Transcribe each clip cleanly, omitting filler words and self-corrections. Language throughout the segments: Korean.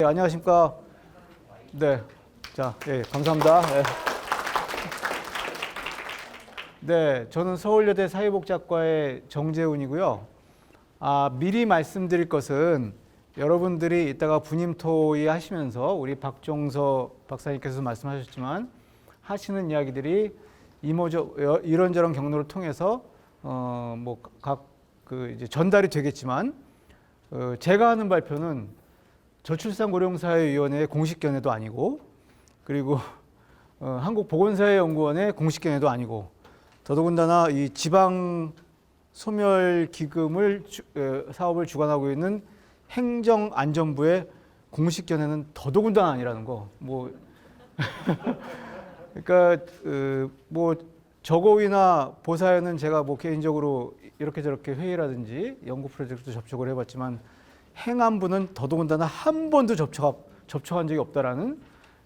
네, 안녕하십니까. 네. 자, 예, 감사합니다. 예. 네, 저는 서울여대 사회복지학과의 정재훈이고요. 미리 말씀드릴 것은 여러분들이 이따가 분임 토의 하시면서 우리 박종서 박사님께서 말씀하셨지만 하시는 이야기들이 이런저런 경로를 통해서 이제 전달이 되겠지만 제가 하는 발표는 저출산고령사회위원회의 공식 견해도 아니고 그리고 한국보건사회연구원의 공식 견해도 아니고 더더군다나 이 지방 소멸기금을 사업을 주관하고 있는 행정안전부의 공식 견해는 더더군다나 아니라는 거. 그러니까 저고위나 보사에는 제가 개인적으로 이렇게 저렇게 회의라든지 연구 프로젝트 접촉을 해봤지만 행안부는 더더군다나 한 번도 접촉한 적이 없다라는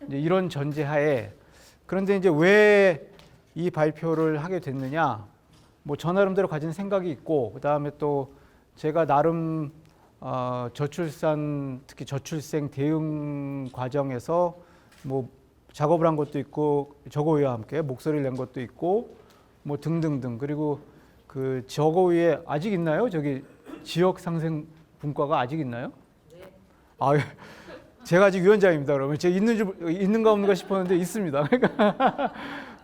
이제 이런 전제하에, 그런데 이제 왜 이 발표를 하게 됐느냐? 저 나름대로 가진 생각이 있고, 그 다음에 또 제가 나름 저출산, 특히 저출생 대응 과정에서 작업을 한 것도 있고, 저고위와 함께 목소리를 낸 것도 있고, 등등등. 그리고 그 저고위에 아직 있나요? 저기 지역 상생 분과가 아직 있나요? 네. 제가 아직 위원장입니다. 그러면 제가 있는가 없는가 싶었는데 있습니다. 그러니까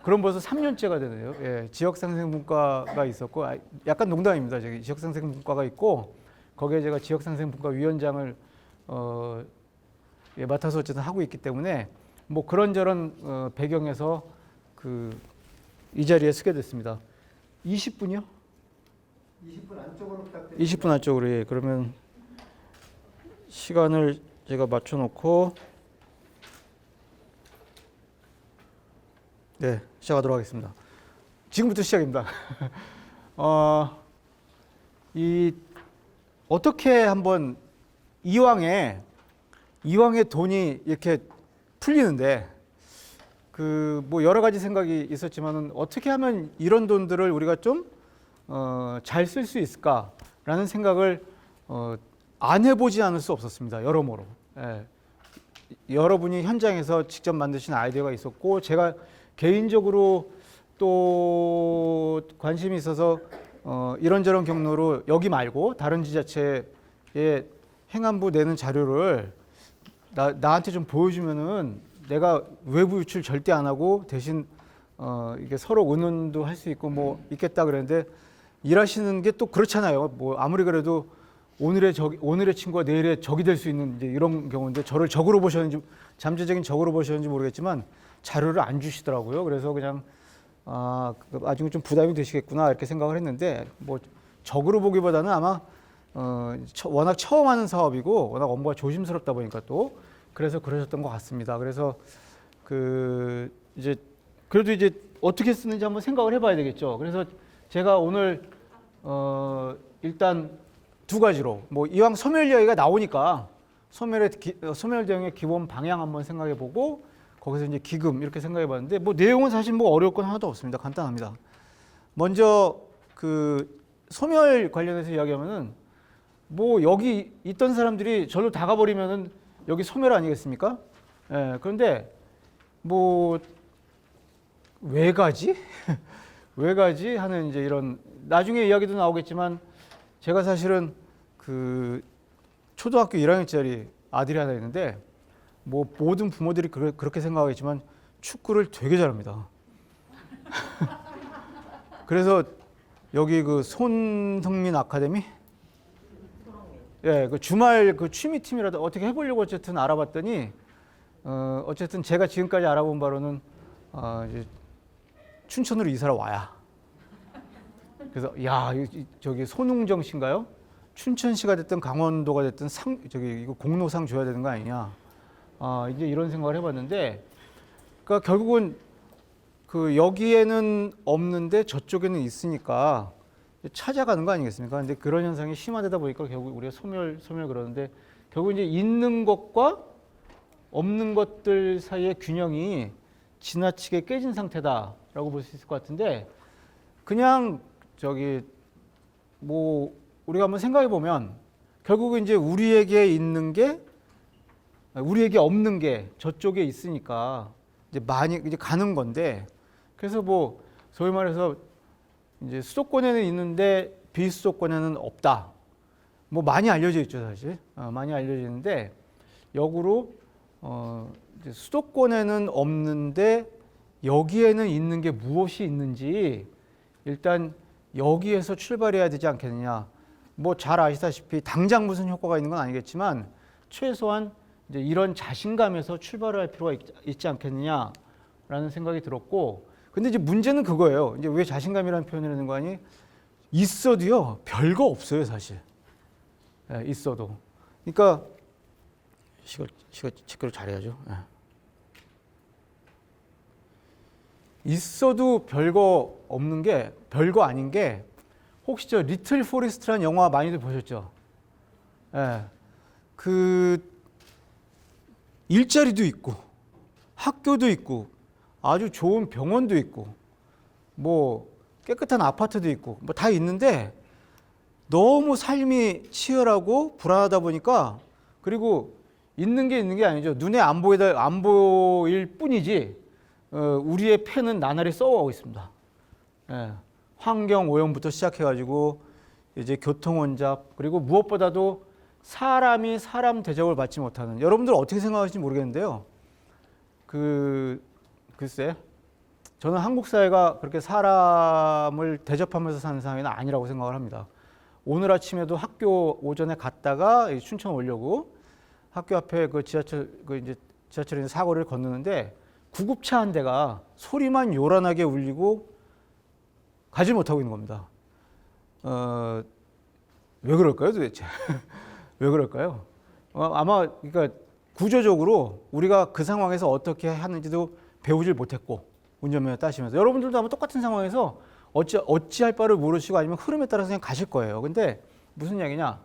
그럼 벌써 3년째가 되네요. 예, 지역상생분과가 있었고, 약간 농담입니다. 저기 지역상생분과가 있고 거기에 제가 지역상생분과 위원장을 맡아서 어쨌든 하고 있기 때문에 그런저런 배경에서 이 자리에 서게 됐습니다. 20분이요? 20분 안쪽으로 부탁드립니다. 20분 안쪽으로. 예. 그러면 시간을 제가 맞춰놓고 네, 시작하도록 하겠습니다. 지금부터 시작입니다. 어떻게 한번 이왕에 돈이 이렇게 풀리는데 여러 가지 생각이 있었지만은 어떻게 하면 이런 돈들을 우리가 좀 잘 쓸 수 있을까라는 생각을 안 해보지 않을 수 없었습니다. 여러모로. 예. 여러분이 현장에서 직접 만드신 아이디어가 있었고, 제가 개인적으로 또 관심이 있어서 이런저런 경로로 여기 말고 다른 지자체에 행안부 내는 자료를 나한테 좀 보여주면은 내가 외부 유출 절대 안 하고 대신 이게 서로 의논도 할 수 있고 있겠다 그랬는데, 일하시는 게 또 그렇잖아요. 아무리 그래도 오늘의 친구가 내일의 적이 될 수 있는 이제 이런 경우인데, 저를 적으로 보셨는지, 잠재적인 적으로 보셨는지 모르겠지만 자료를 안 주시더라고요. 그래서 그냥 나중에 좀 부담이 되시겠구나 이렇게 생각을 했는데, 적으로 보기보다는 아마 워낙 처음 하는 사업이고 워낙 업무가 조심스럽다 보니까 또 그래서 그러셨던 것 같습니다. 그래서 그래도 이제 어떻게 쓰는지 한번 생각을 해봐야 되겠죠. 그래서 제가 오늘 일단 두 가지로 이왕 소멸 이야기가 나오니까 소멸 대응의 기본 방향 한번 생각해보고, 거기서 이제 기금 이렇게 생각해봤는데 내용은 사실 어려울 건 하나도 없습니다. 간단합니다. 먼저 소멸 관련해서 이야기하면은 여기 있던 사람들이 절로 다 가버리면은 여기 소멸 아니겠습니까? 예, 그런데 왜 가지? 왜 가지? 하는 이제 이런, 나중에 이야기도 나오겠지만 제가 사실은 초등학교 1학년짜리 아들이 하나 있는데 모든 부모들이 그렇게 생각하겠지만 축구를 되게 잘합니다. 그래서 여기 손흥민 아카데미, 예, 주말 취미팀이라도 어떻게 해보려고 어쨌든 알아봤더니 어쨌든 제가 지금까지 알아본 바로는 이제 춘천으로 이사를 와야. 그래서 저기 손흥정 씨인가요? 춘천시가 됐든 강원도가 됐든 이거 공로상 줘야 되는 거 아니냐. 이제 이런 생각을 해봤는데, 그러니까 결국은 여기에는 없는데 저쪽에는 있으니까 찾아가는 거 아니겠습니까? 근데 그런 현상이 심화되다 보니까 결국 우리가 소멸 그러는데, 결국 이제 있는 것과 없는 것들 사이의 균형이 지나치게 깨진 상태다라고 볼 수 있을 것 같은데, 그냥 우리가 한번 생각해 보면 결국은 이제 우리에게 있는 게 우리에게 없는 게 저쪽에 있으니까 이제 많이 이제 가는 건데, 그래서 뭐 소위 말해서 이제 수도권에는 있는데 비수도권에는 없다. 뭐 많이 알려져 있죠, 사실. 많이 알려지는데 역으로 이제 수도권에는 없는데 여기에는 있는 게 무엇이 있는지 일단 여기에서 출발해야 되지 않겠느냐. 뭐 잘 아시다시피 당장 무슨 효과가 있는 건 아니겠지만 최소한 이제 이런 자신감에서 출발을 할 필요가 있지 않겠느냐라는 생각이 들었고, 근데 이제 문제는 그거예요. 이제 왜 자신감이라는 표현을 하는 거 아니? 있어도요 별거 없어요, 사실. 예, 있어도. 그러니까 시각 체크를 잘해야죠. 예. 있어도 별거 없는 게, 별거 아닌 게, 혹시 저 리틀 포레스트라는 영화 많이들 보셨죠? 예. 그 일자리도 있고 학교도 있고 아주 좋은 병원도 있고 뭐 깨끗한 아파트도 있고 뭐 다 있는데 너무 삶이 치열하고 불안하다 보니까, 그리고 있는 게 아니죠. 눈에 안 보일 뿐이지 우리의 폐는 나날이 썩어가고 있습니다. 예. 환경 오염부터 시작해가지고 이제 교통 혼잡, 그리고 무엇보다도 사람이 사람 대접을 받지 못하는, 여러분들 어떻게 생각하실지 모르겠는데요. 글쎄, 저는 한국 사회가 그렇게 사람을 대접하면서 사는 사회는 아니라고 생각을 합니다. 오늘 아침에도 학교 오전에 갔다가 춘천 오려고 학교 앞에 그 지하철에 사거리를 건너는데 구급차 한 대가 소리만 요란하게 울리고 가지 못하고 있는 겁니다. 왜 그럴까요, 도대체? 왜 그럴까요? 아마 그러니까 구조적으로 우리가 그 상황에서 어떻게 하는지도 배우질 못했고, 운전면허 따시면서 여러분들도 아마 똑같은 상황에서 어찌할 바를 모르시고 아니면 흐름에 따라서 그냥 가실 거예요. 근데 무슨 이야기냐?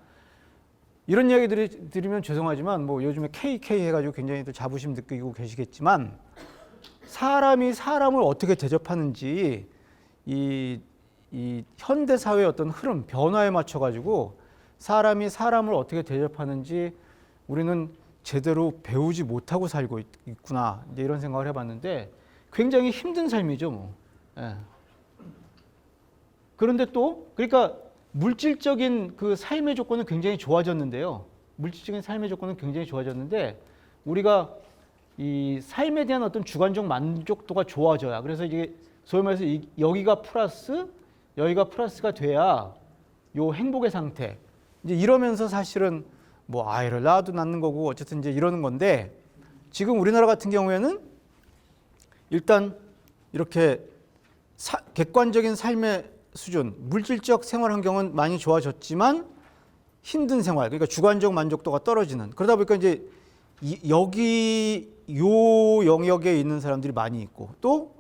이런 이야기 드리면 죄송하지만 뭐 요즘에 KK 해가지고 굉장히 또 자부심 느끼고 계시겠지만, 사람이 사람을 어떻게 대접하는지 이 현대 사회의 어떤 흐름, 변화에 맞춰 가지고 사람이 사람을 어떻게 대접하는지 우리는 제대로 배우지 못하고 살고 있구나, 이제 이런 생각을 해봤는데 굉장히 힘든 삶이죠, 뭐. 예. 그런데 또 그러니까 물질적인 그 삶의 조건은 굉장히 좋아졌는데요. 물질적인 삶의 조건은 굉장히 좋아졌는데 우리가 이 삶에 대한 어떤 주관적 만족도가 좋아져야, 그래서 이게 소위 말해서 여기가 플러스 여기가 플러스가 돼야 요 행복의 상태, 이제 이러면서 사실은 뭐 아이를 낳아도 낳는 거고 어쨌든 이제 이러는 건데, 지금 우리나라 같은 경우에는 일단 이렇게 객관적인 삶의 수준, 물질적 생활 환경은 많이 좋아졌지만 힘든 생활, 그러니까 주관적 만족도가 떨어지는, 그러다 보니까 이제 여기 요 영역에 있는 사람들이 많이 있고, 또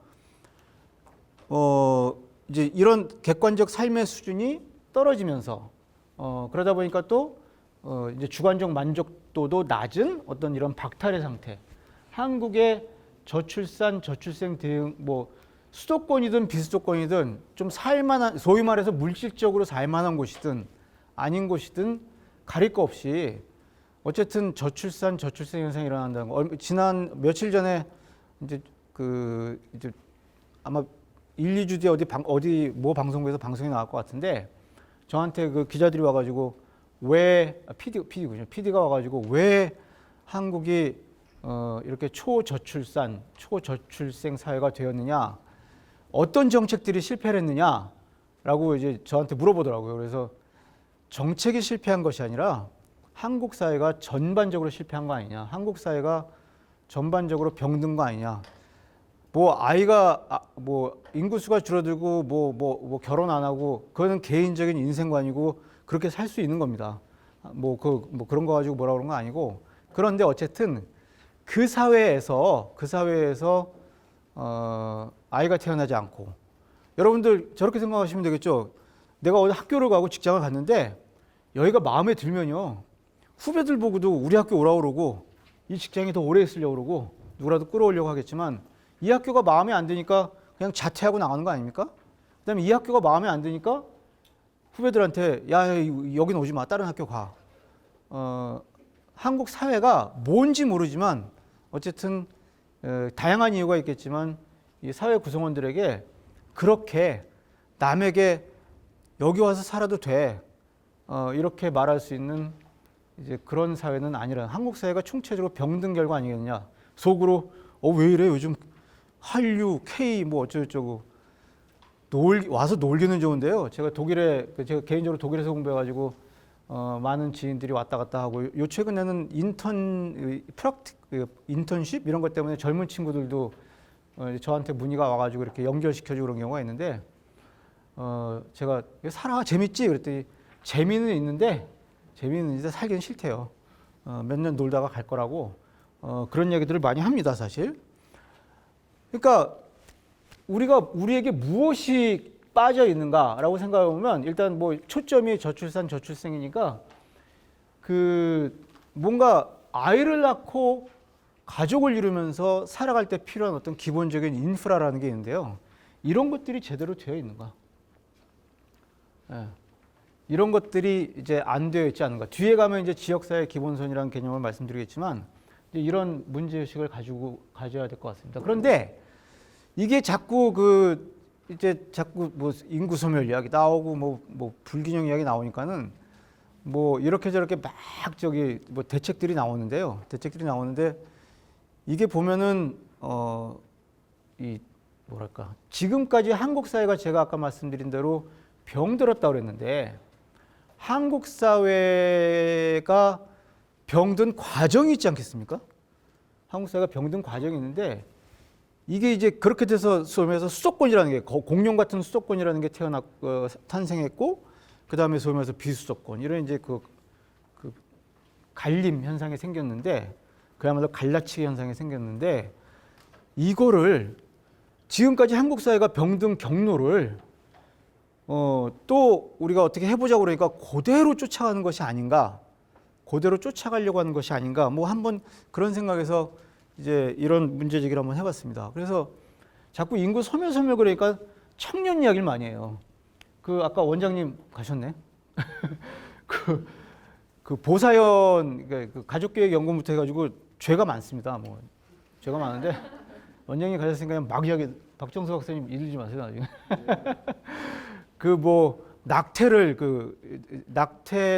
이제 이런 객관적 삶의 수준이 떨어지면서 그러다 보니까 또 이제 주관적 만족도도 낮은 어떤 이런 박탈의 상태. 한국의 저출산, 저출생 대응, 뭐 수도권이든 비수도권이든 좀 살만한, 소위 말해서 물질적으로 살만한 곳이든 아닌 곳이든 가릴 거 없이 어쨌든 저출산, 저출생 현상이 일어난다는 거. 지난 며칠 전에 이제 이제 아마 1, 2주 뒤에 뭐 방송국에서 방송이 나올 것 같은데, 저한테 그 기자들이 와가지고 왜 PD군요. PD가 와가지고 왜 한국이 이렇게 초저출산, 초저출생 사회가 되었느냐, 어떤 정책들이 실패를 했느냐라고 이제 저한테 물어보더라고요. 그래서 정책이 실패한 것이 아니라 한국 사회가 전반적으로 실패한 거 아니냐, 한국 사회가 전반적으로 병든 거 아니냐. 뭐 아이가 뭐 인구수가 줄어들고 뭐 결혼 안 하고 그거는 개인적인 인생관이고 그렇게 살 수 있는 겁니다. 뭐 그런 거 가지고 뭐라 그런 건 아니고, 그런데 어쨌든 그 사회에서 아이가 태어나지 않고, 여러분들 저렇게 생각하시면 되겠죠. 내가 어디 학교를 가고 직장을 갔는데 여기가 마음에 들면요, 후배들 보고도 우리 학교 오라고 그러고 이 직장에 더 오래 있으려고 그러고 누구라도 끌어오려고 하겠지만, 이 학교가 마음에 안 드니까 그냥 자퇴하고 나가는 거 아닙니까? 그다음에 이 학교가 마음에 안 드니까 후배들한테 야 여긴 오지 마, 다른 학교 가. 한국 사회가 뭔지 모르지만 어쨌든 다양한 이유가 있겠지만 이 사회 구성원들에게 그렇게 남에게 여기 와서 살아도 돼 이렇게 말할 수 있는 이제 그런 사회는 아니라 한국 사회가 총체적으로 병든 결과 아니겠느냐. 속으로 왜 이래 요즘 한류 K 뭐 어쩌고저쩌고 와서 놀기는 좋은데요. 제가 개인적으로 독일에서 공부해가지고 많은 지인들이 왔다 갔다 하고 요 최근에는 인턴십 이런 것 때문에 젊은 친구들도 저한테 문의가 와가지고 이렇게 연결시켜주고 그런 경우가 있는데 제가 살아 재밌지 그랬더니 재미는 있는데 살기는 싫대요. 몇 년 놀다가 갈 거라고 그런 얘기들을 많이 합니다, 사실. 그러니까 우리에게 무엇이 빠져 있는가라고 생각해 보면 일단 뭐 초점이 저출산 저출생이니까 그 뭔가 아이를 낳고 가족을 이루면서 살아갈 때 필요한 어떤 기본적인 인프라라는 게 있는데요. 이런 것들이 제대로 되어 있는가? 예. 이런 것들이 이제 안 되어 있지 않은가? 뒤에 가면 이제 지역사회 기본선이라는 개념을 말씀드리겠지만 이제 이런 문제의식을 가져야 될 것 같습니다. 그런데 이게 자꾸 뭐 인구 소멸 이야기 나오고 뭐 불균형 이야기 나오니까는 뭐 이렇게 저렇게 막 뭐 대책들이 나오는데요. 이게 보면은 이 뭐랄까 지금까지 한국 사회가 제가 아까 말씀드린 대로 병들었다고 그랬는데 한국 사회가 병든 과정이 있지 않겠습니까? 한국 사회가 병든 과정이 있는데 이게 이제 그렇게 돼서 소위에서 수도권이라는 게 공룡 같은 수도권이라는 게 탄생했고 그 다음에 소위에서 비수도권 이런 이제 그 갈림 현상이 생겼는데 그야말로 갈라치기 현상이 생겼는데 이거를 지금까지 한국 사회가 병든 경로를 또 우리가 어떻게 해보자고 그러니까 그대로 쫓아가는 것이 아닌가, 그대로 쫓아가려고 하는 것이 아닌가, 뭐 한번 그런 생각에서 이제 이런 문제 제기를 한번 해봤습니다. 그래서 자꾸 인구 소멸 그러니까 청년 이야기를 많이 해요. 그 아까 원장님 가셨네. 그 보사연 그 가족계획연구부터 해가지고 죄가 많습니다. 뭐 죄가 많은데 원장님 가셨으니까 막 이야기 박정수 박사님 이르지 마세요 나중에. 그 뭐 낙태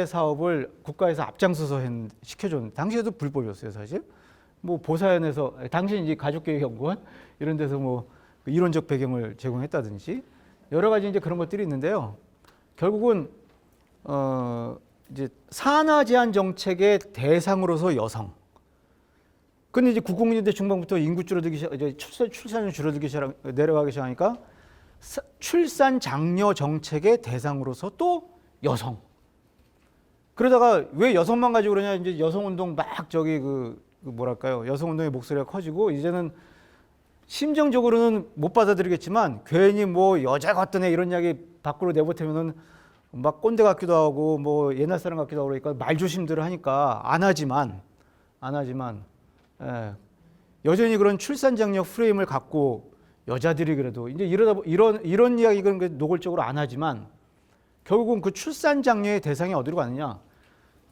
사업을 국가에서 앞장서서 시켜줬는데 당시에도 불법이었어요 사실. 뭐 보사연에서 당시 이제 가족계획연구원 이런 데서 뭐 이론적 배경을 제공했다든지 여러 가지 이제 그런 것들이 있는데요. 결국은 이제 산하 제한 정책의 대상으로서 여성. 근데 이제 90년대 중반부터 인구 줄어들기 시작, 이제 출산율 줄어들기 시작, 내려가기 시작하니까 출산 장려 정책의 대상으로서 또 여성. 그러다가 왜 여성만 가지고 그러냐 이제 여성 운동 막 뭐랄까요 여성 운동의 목소리가 커지고 이제는 심정적으로는 못 받아들이겠지만 괜히 뭐 여자가 어떤 애 이런 이야기 밖으로 내보태면은 막 꼰대 같기도 하고 뭐 옛날 사람 같기도 하고 그러니까 말조심들을 하니까 안 하지만 여전히 그런 출산 장려 프레임을 갖고 여자들이 그래도 이제 이런 이야기는 노골적으로 안 하지만 결국은 그 출산 장려의 대상이 어디로 가느냐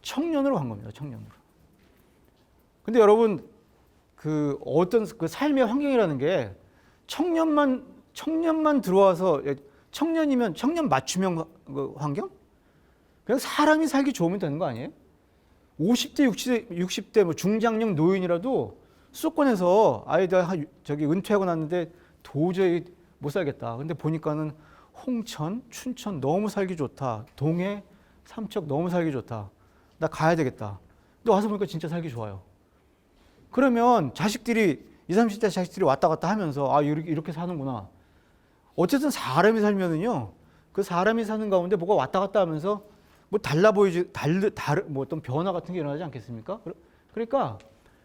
청년으로 간 겁니다. 청년으로. 근데 여러분 그 어떤 그 삶의 환경이라는 게 청년만 들어와서 청년이면 청년 맞춤형 환경? 그냥 사람이 살기 좋으면 되는 거 아니에요? 50대, 60대 뭐 중장년 노인이라도 수도권에서 아이들 은퇴하고 났는데 도저히 못 살겠다. 근데 보니까는 홍천, 춘천 너무 살기 좋다. 동해, 삼척 너무 살기 좋다. 나 가야 되겠다. 근데 와서 보니까 진짜 살기 좋아요. 그러면 자식들이 20, 30대 자식들이 왔다 갔다 하면서 이렇게 사는구나. 어쨌든 사람이 살면은요. 그 사람이 사는 가운데 뭐가 왔다 갔다 하면서 뭐 달라 보이지 뭐 어떤 변화 같은 게 일어나지 않겠습니까? 그러니까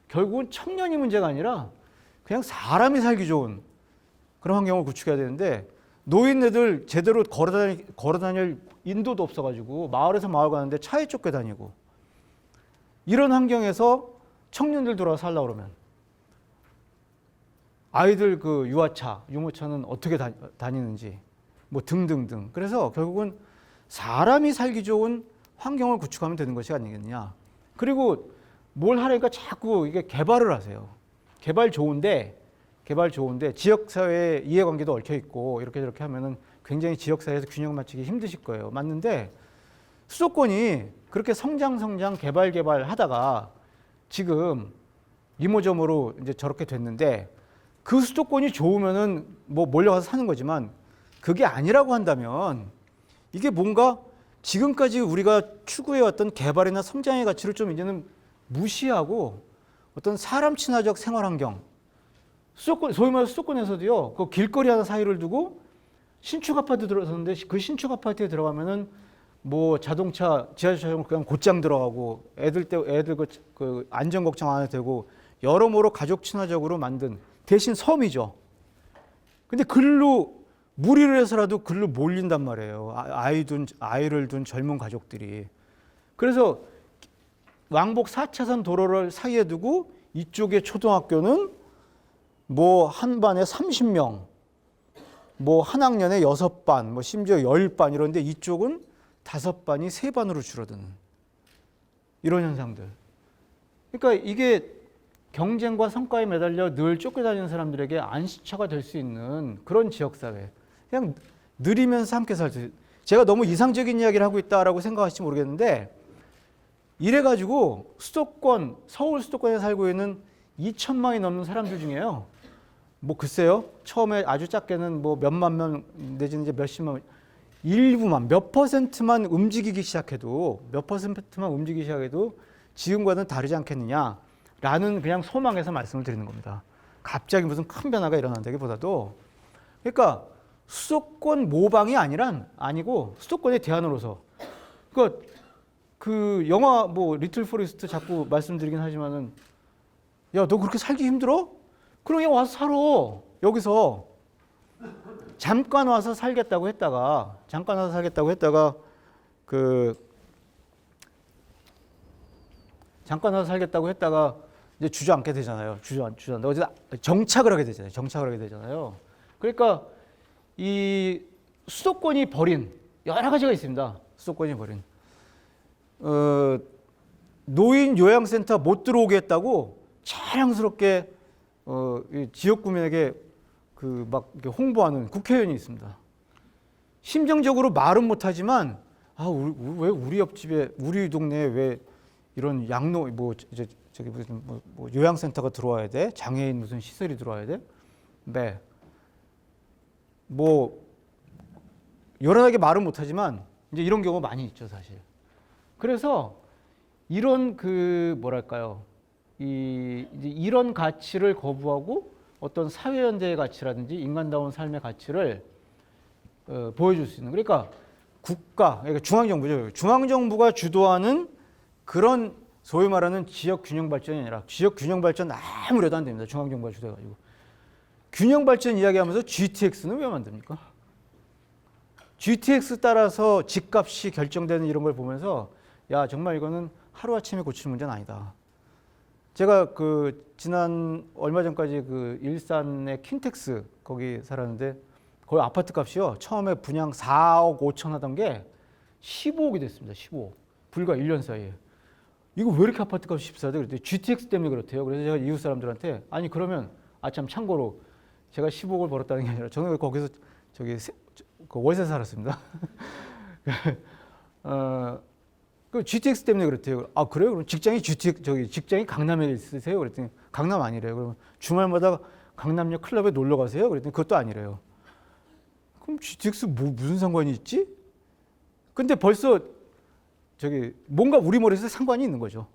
결국은 청년이 문제가 아니라 그냥 사람이 살기 좋은 그런 환경을 구축해야 되는데 노인네들 제대로 걸어 다닐 인도도 없어가지고 마을에서 마을 가는데 차에 쫓겨 다니고 이런 환경에서 청년들 돌아와 살라 그러면 아이들 그 유모차는 어떻게 다니는지 뭐 등등등. 그래서 결국은 사람이 살기 좋은 환경을 구축하면 되는 것이 아니겠느냐. 그리고 뭘 하려니까 자꾸 이게 개발을 하세요. 개발 좋은데 지역사회의 이해관계도 얽혀 있고 이렇게 저렇게 하면은 굉장히 지역사회에서 균형 맞추기 힘드실 거예요. 맞는데 수도권이 그렇게 성장 개발 하다가 지금 이모저모로 이제 저렇게 됐는데 그 수도권이 좋으면은 뭐 몰려가서 사는 거지만 그게 아니라고 한다면 이게 뭔가 지금까지 우리가 추구해왔던 개발이나 성장의 가치를 좀 이제는 무시하고 어떤 사람 친화적 생활 환경, 수도권, 소위 말해서 수도권에서도요, 그 길거리 하나 사이를 두고 신축 아파트 들어섰는데 그 신축 아파트에 들어가면은 뭐 자동차, 지하철 그냥 곧장 들어가고 애들 그 안전 걱정 안 해도 되고 여러모로 가족 친화적으로 만든 대신 섬이죠. 근데 글로 무리를 해서라도 글로 몰린단 말이에요. 아이를 둔 젊은 가족들이. 그래서 왕복 4차선 도로를 사이에 두고 이쪽에 초등학교는 뭐 한 반에 30명, 뭐 한 학년에 6반, 뭐 심지어 10반 이런데 이쪽은 5반이 3반으로 줄어드는 이런 현상들. 그러니까 이게 경쟁과 성과에 매달려 늘 쫓겨다니는 사람들에게 안식처가 될 수 있는 그런 지역사회. 그냥 느리면서 함께 살 수. 제가 너무 이상적인 이야기를 하고 있다라고 생각하실지 모르겠는데 이래가지고 수도권, 서울 수도권에 살고 있는 2천만이 넘는 사람들 중에요. 뭐 글쎄요. 처음에 아주 작게는 뭐 몇만 명 내지는 이제 몇십만 명, 일부만 몇 퍼센트만 움직이기 시작해도 지금과는 다르지 않겠느냐라는 그냥 소망에서 말씀을 드리는 겁니다. 갑자기 무슨 큰 변화가 일어난다기보다도 그러니까 수도권 모방이 아니고 수도권의 대안으로서 그러니까 그 영화 뭐 리틀 포레스트 자꾸 말씀드리긴 하지만은 야, 너 그렇게 살기 힘들어? 그럼 그냥 와서 살아. 여기서 잠깐 와서 살겠다고 했다가 이제 주저앉게 되잖아요. 어디다 정착을 하게 되잖아요. 그러니까 이 수도권이 벌인 여러 가지가 있습니다. 노인 요양센터 못 들어오게 했다고 자랑스럽게 이 지역구민에게 그 막 홍보하는 국회의원이 있습니다. 심정적으로 말은 못하지만 왜 우리 옆집에 우리 동네에 왜 이런 양로 뭐 저기 무슨 뭐 요양센터가 들어와야 돼? 장애인 무슨 시설이 들어와야 돼? 네. 뭐 여러 개 말은 못하지만 이제 이런 경우가 많이 있죠, 사실. 그래서 이런 그 뭐랄까요, 이런 가치를 거부하고 어떤 사회연대의 가치라든지 인간다운 삶의 가치를 보여줄 수 있는. 그러니까 그러니까 중앙정부죠. 중앙정부가 주도하는 그런 소위 말하는 지역 균형 발전이 아니라 지역 균형 발전 아무래도 안 됩니다. 중앙정부가 주도해가지고 균형 발전 이야기하면서 GTX는 왜 만듭니까? GTX 따라서 집값이 결정되는 이런 걸 보면서 야 정말 이거는 하루아침에 고칠 문제는 아니다. 제가 그 지난 얼마 전까지 그 일산의 킨텍스 거기 살았는데 거기 아파트 값이요 처음에 분양 4억 5천 하던 게 15억이 됐습니다. 15억. 불과 1년 사이에. 이거 왜 이렇게 아파트 값이 비싸대? 그랬더니 GTX 때문에 그렇대요. 그래서 제가 이웃 사람들한테 아니 그러면 참 참고로 제가 15억을 벌었다는 게 아니라 저는 거기서 그 월세 살았습니다. 그 GTX 때문에 그렇대요. 아 그래요? 그럼 직장이 강남에 있으세요? 그랬더니 강남 아니래요. 그러면 주말마다 강남역 클럽에 놀러 가세요? 그랬더니 그것도 아니래요. 그럼 GTX 무슨 상관이 있지? 근데 벌써 뭔가 우리 머릿속에 상관이 있는 거죠.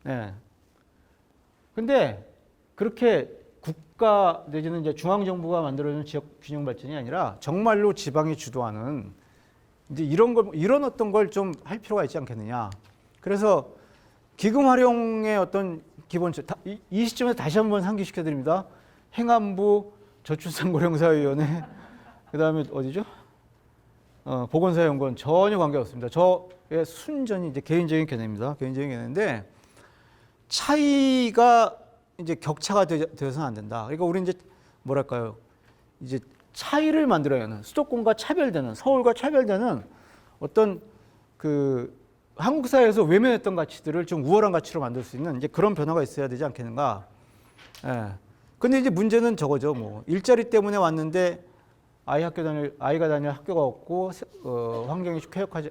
네. 근데 그렇게 국가 내지는 이제 중앙정부가 만들어주는 지역 균형 발전이 아니라 정말로 지방이 주도하는 이제 이런 어떤 걸 좀 할 필요가 있지 않겠느냐. 그래서 기금 활용의 어떤 기본적 이 시점에서 다시 한번 상기시켜 드립니다. 행안부 저출산고령사회위원회 그다음에 어디죠? 보건사회연구원 전혀 관계 없습니다. 저의 순전히 이제 개인적인 견해입니다. 개인적인 견해인데 차이가 이제 격차가 되어서는 안 된다. 그러니까 우리 이제 뭐랄까요? 이제 차이를 만들어야 하는 수도권과 차별되는 서울과 차별되는 어떤 그 한국 사회에서 외면했던 가치들을 좀 우월한 가치로 만들 수 있는 이제 그런 변화가 있어야 되지 않겠는가. 예. 근데 이제 문제는 저거죠. 뭐 일자리 때문에 왔는데 아이가 다닐 학교가 없고 환경이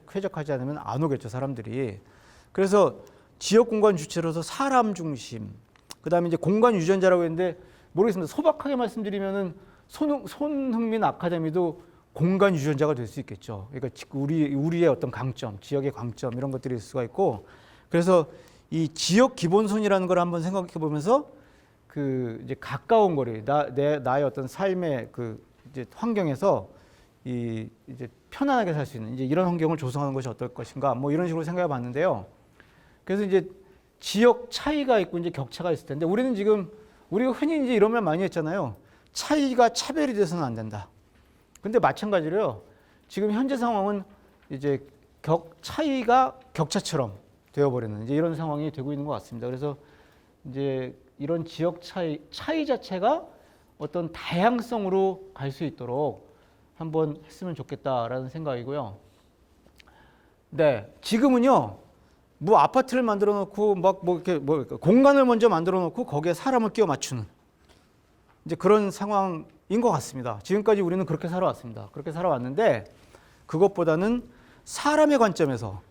쾌적하지 않으면 안 오겠죠, 사람들이. 그래서 지역 공간 주체로서 사람 중심. 그다음에 이제 공간 유전자라고 했는데 모르겠습니다. 소박하게 말씀드리면은 손흥민 아카데미도 공간 유전자가 될 수 있겠죠. 그러니까 우리의 어떤 강점, 지역의 강점 이런 것들이 있을 수가 있고, 그래서 이 지역 기본선이라는 걸 한번 생각해 보면서 그 이제 가까운 거리, 나의 어떤 삶의 그 이제 환경에서 이제 편안하게 살 수 있는 이제 이런 환경을 조성하는 것이 어떨 것인가, 뭐 이런 식으로 생각해 봤는데요. 그래서 이제 지역 차이가 있고 이제 격차가 있을 텐데 우리는 지금 우리가 흔히 이제 이런 말 많이 했잖아요. 차이가 차별이 돼서는 안 된다. 근데 마찬가지로요. 지금 현재 상황은 이제 차이가 격차처럼 되어버리는 이제 이런 상황이 되고 있는 것 같습니다. 그래서 이제 이런 지역 차이 자체가 어떤 다양성으로 갈 수 있도록 한번 했으면 좋겠다라는 생각이고요. 네, 지금은요. 뭐 아파트를 만들어 놓고 막 뭐 이렇게 뭐 공간을 먼저 만들어 놓고 거기에 사람을 끼워 맞추는 이제 그런 상황인 것 같습니다. 지금까지 우리는 그렇게 살아왔습니다. 그렇게 살아왔는데 그것보다는 사람의 관점에서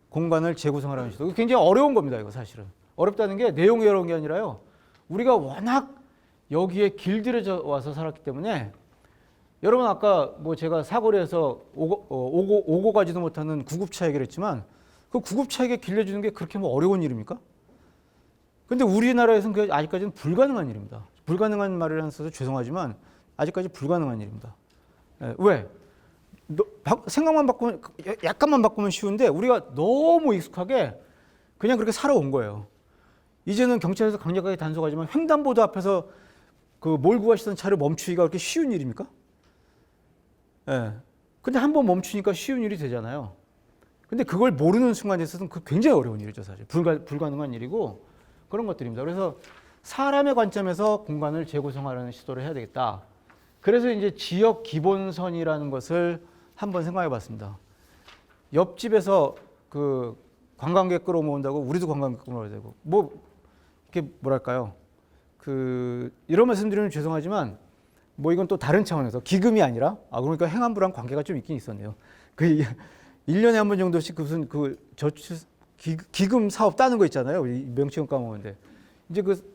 공간을 재구성하라는 시도. 굉장히 어려운 겁니다. 이거 사실은. 어렵다는 게 내용이 어려운 게 아니라요. 우리가 워낙 여기에 길들여져 와서 살았기 때문에 여러분 아까 뭐 제가 사거리에서 오고 가지도 못하는 구급차 얘기를 했지만 그 구급차에게 길려주는 게 그렇게 뭐 어려운 일입니까? 근데 우리나라에서는 그게 아직까지는 불가능한 일입니다. 불가능한 말을 써서 죄송하지만 아직까지 불가능한 일입니다. 왜? 생각만 바꾸면 약간만 바꾸면 쉬운데 우리가 너무 익숙하게 그냥 그렇게 살아온 거예요. 이제는 경찰에서 강력하게 단속하지만 횡단보도 앞에서 그 몰고 가시던 차를 멈추기가 그렇게 쉬운 일입니까? 예. 근데 한번 멈추니까 쉬운 일이 되잖아요. 근데 그걸 모르는 순간에 있어서는 그 굉장히 어려운 일이죠, 사실. 불가능한 일이고 그런 것들입니다. 그래서 사람의 관점에서 공간을 재구성하려는 시도를 해야 되겠다. 그래서 이제 지역 기본선이라는 것을 한번 생각해 봤습니다. 옆집에서 그 관광객 끌어모은다고 우리도 관광객 끌어모아야 되고 뭐 이렇게 뭐랄까요? 그 이런 말씀드리면 죄송하지만 뭐 이건 또 다른 차원에서 기금이 아니라 그러니까 행안부랑 관계가 좀 있긴 있었네요. 그 1년에 한 번 정도씩 무슨 그 저축 기금 사업 따는 거 있잖아요. 명칭은 까먹었는데 이제 그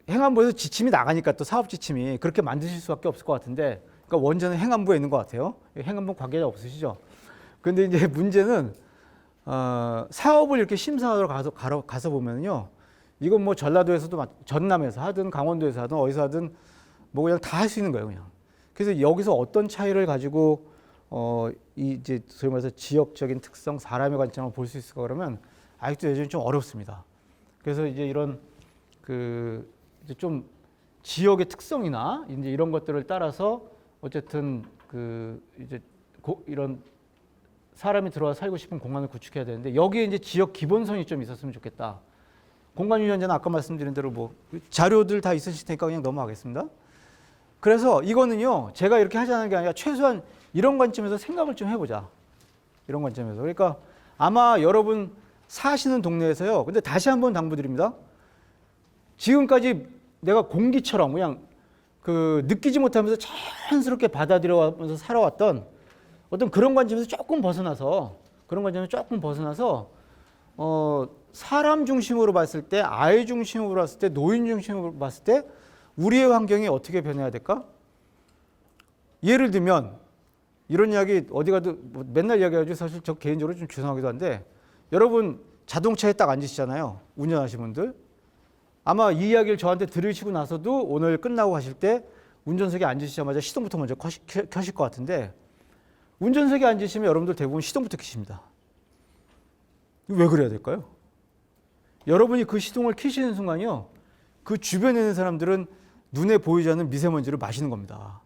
행안부에서 지침이 나가니까 또 사업 지침이 그렇게 만드실 수밖에 없을 것 같은데, 그러니까 원전은 행안부에 있는 것 같아요. 행안부 관계자 없으시죠? 근데 이제 문제는 사업을 이렇게 심사하러 가서 보면요, 이건 뭐 전라도에서도 전남에서 하든 강원도에서 하든 어디서 하든 뭐 그냥 다 할 수 있는 거예요, 그냥. 그래서 여기서 어떤 차이를 가지고 이제 소위 말해서 지역적인 특성, 사람의 관점을 볼 수 있을까 그러면 아직도 여전히 좀 어렵습니다. 그래서 이제 이런 그 이제 좀 지역의 특성이나 이제 이런 것들을 따라서 어쨌든 그 이제 이런 사람이 들어와 살고 싶은 공간을 구축해야 되는데 여기에 이제 지역 기본선이 좀 있었으면 좋겠다. 공간 유전자는 아까 말씀드린 대로 뭐 자료들 다 있으실 테니까 그냥 넘어가겠습니다. 그래서 이거는요, 제가 이렇게 하자는 게 아니라 최소한 이런 관점에서 생각을 좀 해보자. 이런 관점에서. 그러니까 아마 여러분 사시는 동네에서요, 근데 다시 한번 당부드립니다. 지금까지 내가 공기처럼 그냥 그 느끼지 못하면서 자연스럽게 받아들여가면서 살아왔던 어떤 그런 관점에서 조금 벗어나서 사람 중심으로 봤을 때, 아이 중심으로 봤을 때, 노인 중심으로 봤을 때 우리의 환경이 어떻게 변해야 될까? 예를 들면 이런 이야기 어디 가도 뭐 맨날 이야기하죠. 사실 저 개인적으로 좀 죄송하기도 한데 여러분 자동차에 딱 앉으시잖아요. 운전하시는 분들. 아마 이 이야기를 저한테 들으시고 나서도 오늘 끝나고 가실 때 운전석에 앉으시자마자 시동부터 먼저 켜실 것 같은데 운전석에 앉으시면 여러분들 대부분 시동부터 켜십니다. 왜 그래야 될까요? 여러분이 그 시동을 켜시는 순간이요, 그 주변에 있는 사람들은 눈에 보이지 않는 미세먼지를 마시는 겁니다.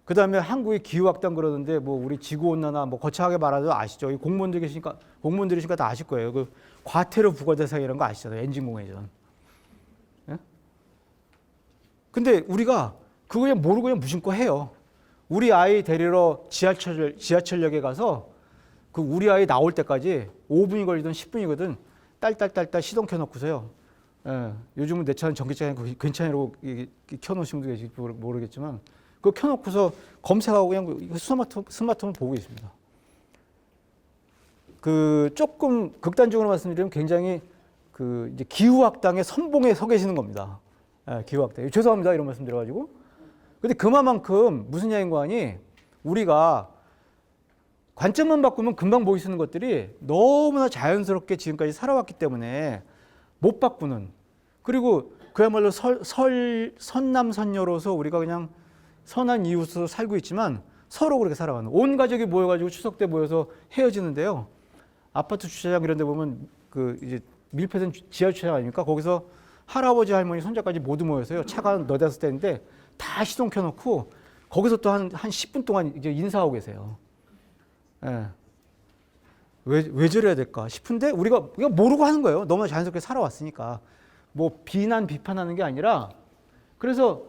그 다음에 한국의 기후학당 그러는데 뭐 우리 지구온난화 뭐 거창하게 말하도 아시죠? 공무원들이시니까 다 아실 거예요. 그 과태료 부과 대상이라는 거 아시잖아요. 엔진 공회전. 예? 근데 우리가 그거 그냥 모르고 그냥 무심코 해요. 우리 아이 데리러 지하철역에 가서 그 우리 아이 나올 때까지 5분이 걸리든 10분이거든 딸딸딸딸 시동 켜놓고서요. 예, 요즘은 내 차는 전기차니까 괜찮으라고 켜놓으신 분도 계실지 모르겠지만 그거 켜놓고서 검색하고 그냥 스마트폰 보고 있습니다. 그 조금 극단적으로 말씀드리면 굉장히 그 이제 기후학당의 선봉에 서 계시는 겁니다. 예, 기후학당. 죄송합니다 이런 말씀 드려가지고. 근데 그만큼 무슨 얘기인가 하니 우리가 관점만 바꾸면 금방 보일 수 있는 것들이 너무나 자연스럽게 지금까지 살아왔기 때문에 못 바꾸는, 그리고 그야말로 선남선녀로서 우리가 그냥 선한 이웃으로 살고 있지만 서로 그렇게 살아가는, 온 가족이 모여가지고 추석 때 모여서 헤어지는데요. 아파트 주차장 이런 데 보면 그 이제 밀폐된 지하 주차장 아닙니까? 거기서 할아버지 할머니 손자까지 모두 모여서요. 차가 너다섯 대인데 다 시동 켜놓고 거기서 또 한 10분 동안 이제 인사하고 계세요. 예. 왜 저래야 될까 싶은데 우리가 모르고 하는 거예요. 너무나 자연스럽게 살아왔으니까. 뭐 비판하는 게 아니라, 그래서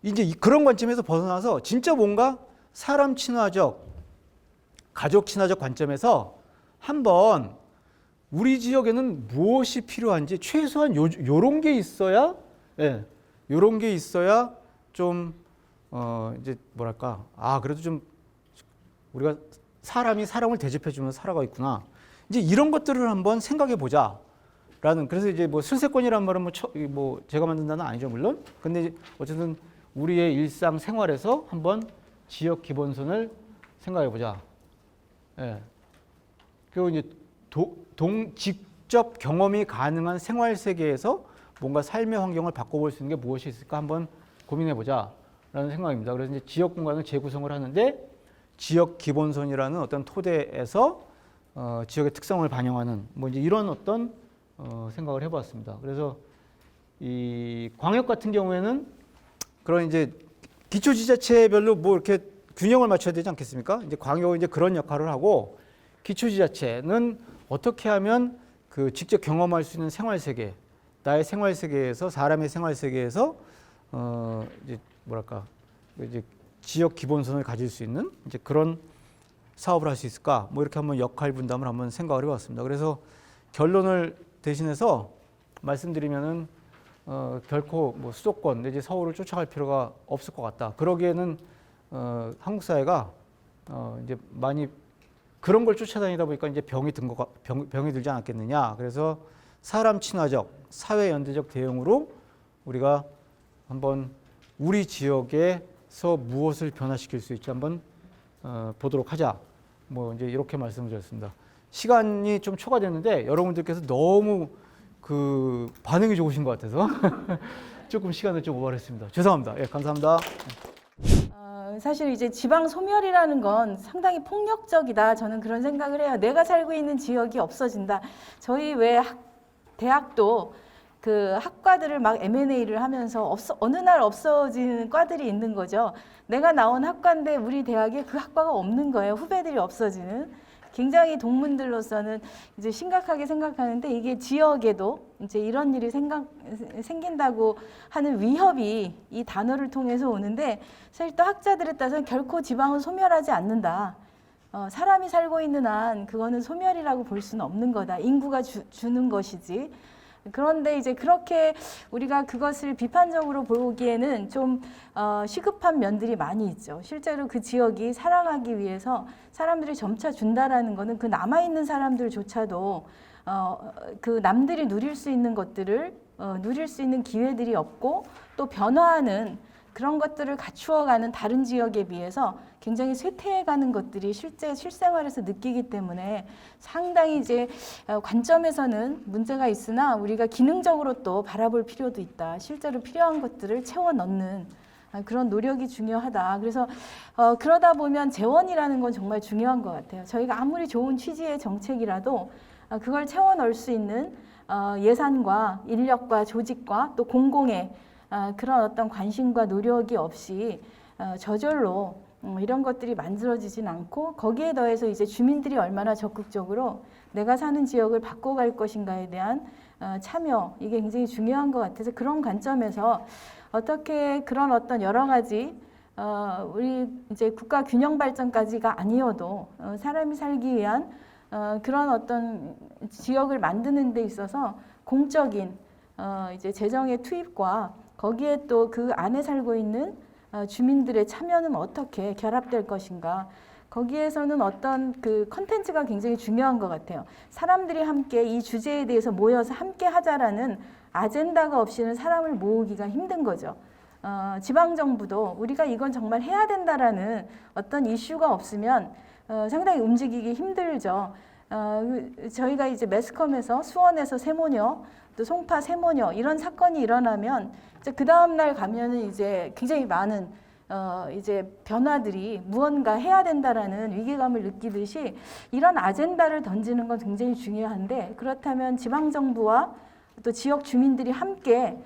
이제 그런 관점에서 벗어나서 진짜 뭔가 사람 친화적, 가족 친화적 관점에서 한번 우리 지역에는 무엇이 필요한지 최소한 요런 게 있어야, 예, 요런 게 있어야 좀 이제 뭐랄까, 그래도 좀 우리가 사람이 사람을 대접해주면서 살아가고 있구나. 이제 이런 것들을 한번 생각해 보자라는. 그래서 이제 뭐 슬세권이란 말은 뭐 제가 만든 단어는 아니죠 물론. 근데 어쨌든 우리의 일상 생활에서 한번 지역 기본선을 생각해 보자. 예. 그리고 이제 직접 경험이 가능한 생활 세계에서 뭔가 삶의 환경을 바꿔볼 수 있는 게 무엇이 있을까 한번 고민해 보자라는 생각입니다. 그래서 이제 지역 공간을 재구성을 하는데 지역 기본선이라는 어떤 토대에서 지역의 특성을 반영하는 뭐 이제 이런 어떤 생각을 해봤습니다. 그래서 이 광역 같은 경우에는 그런 이제 기초지자체별로 뭐 이렇게 균형을 맞춰야 되지 않겠습니까? 이제 광역은 이제 그런 역할을 하고, 기초지자체는 어떻게 하면 그 직접 경험할 수 있는 생활 세계, 나의 생활 세계에서, 사람의 생활 세계에서 이제 뭐랄까 이제 지역 기본선을 가질 수 있는 이제 그런 사업을 할 수 있을까? 뭐 이렇게 한번 역할 분담을 한번 생각을 해봤습니다. 그래서 결론을 대신해서 말씀드리면은 결코 뭐 수도권 내지 서울을 쫓아갈 필요가 없을 것 같다. 그러기에는 한국 사회가 이제 많이 그런 걸 쫓아다니다 보니까 이제 병이 들지 않았겠느냐. 그래서 사람 친화적, 사회 연대적 대응으로 우리가 한번 우리 지역에서 무엇을 변화시킬 수 있지 한번 보도록 하자. 뭐 이제 이렇게 말씀을 드렸습니다. 시간이 좀 초과됐는데 여러분들께서 너무 그 반응이 좋으신 것 같아서 조금 시간을 좀 오버했습니다. 죄송합니다. 예, 감사합니다. 사실 이제 지방 소멸이라는 건 상당히 폭력적이다. 저는 그런 생각을 해요. 내가 살고 있는 지역이 없어진다. 저희 왜 대학도 그 학과들을 막 M&A를 하면서 어느 날 없어지는 과들이 있는 거죠. 내가 나온 학과인데 우리 대학에 그 학과가 없는 거예요. 후배들이 없어지는. 굉장히 동문들로서는 이제 심각하게 생각하는데, 이게 지역에도 이제 이런 일이 생긴다고 하는 위협이 이 단어를 통해서 오는데, 사실 또 학자들에 따라서는 결코 지방은 소멸하지 않는다. 사람이 살고 있는 한 그거는 소멸이라고 볼 수는 없는 거다. 인구가 주는 것이지. 그런데 이제 그렇게 우리가 그것을 비판적으로 보기에는 좀 시급한 면들이 많이 있죠. 실제로 그 지역이 살아가기 위해서 사람들이 점차 준다라는 거는 그 남아있는 사람들조차도 그 남들이 누릴 수 있는 것들을 누릴 수 있는 기회들이 없고, 또 변화하는 그런 것들을 갖추어가는 다른 지역에 비해서 굉장히 쇠퇴해가는 것들이 실제 실생활에서 느끼기 때문에 상당히 이제 관점에서는 문제가 있으나 우리가 기능적으로 또 바라볼 필요도 있다. 실제로 필요한 것들을 채워 넣는 그런 노력이 중요하다. 그래서 그러다 보면 재원이라는 건 정말 중요한 것 같아요. 저희가 아무리 좋은 취지의 정책이라도 그걸 채워 넣을 수 있는 예산과 인력과 조직과 또 공공의 그런 어떤 관심과 노력이 없이 저절로 이런 것들이 만들어지진 않고, 거기에 더해서 이제 주민들이 얼마나 적극적으로 내가 사는 지역을 바꿔갈 것인가에 대한 참여, 이게 굉장히 중요한 것 같아서 그런 관점에서 어떻게 그런 어떤 여러 가지 우리 이제 국가 균형 발전까지가 아니어도 사람이 살기 위한 그런 어떤 지역을 만드는 데 있어서 공적인 이제 재정의 투입과 거기에 또 그 안에 살고 있는 주민들의 참여는 어떻게 결합될 것인가. 거기에서는 어떤 그 컨텐츠가 굉장히 중요한 것 같아요. 사람들이 함께 이 주제에 대해서 모여서 함께 하자라는 아젠다가 없이는 사람을 모으기가 힘든 거죠. 지방정부도 우리가 이건 정말 해야 된다라는 어떤 이슈가 없으면 상당히 움직이기 힘들죠. 저희가 이제 매스컴에서 수원에서 세모녀, 또 송파 세모녀 이런 사건이 일어나면 이제 그 다음 날 가면은 이제 굉장히 많은 이제 변화들이 무언가 해야 된다라는 위기감을 느끼듯이 이런 아젠다를 던지는 건 굉장히 중요한데 그렇다면 지방정부와 또 지역 주민들이 함께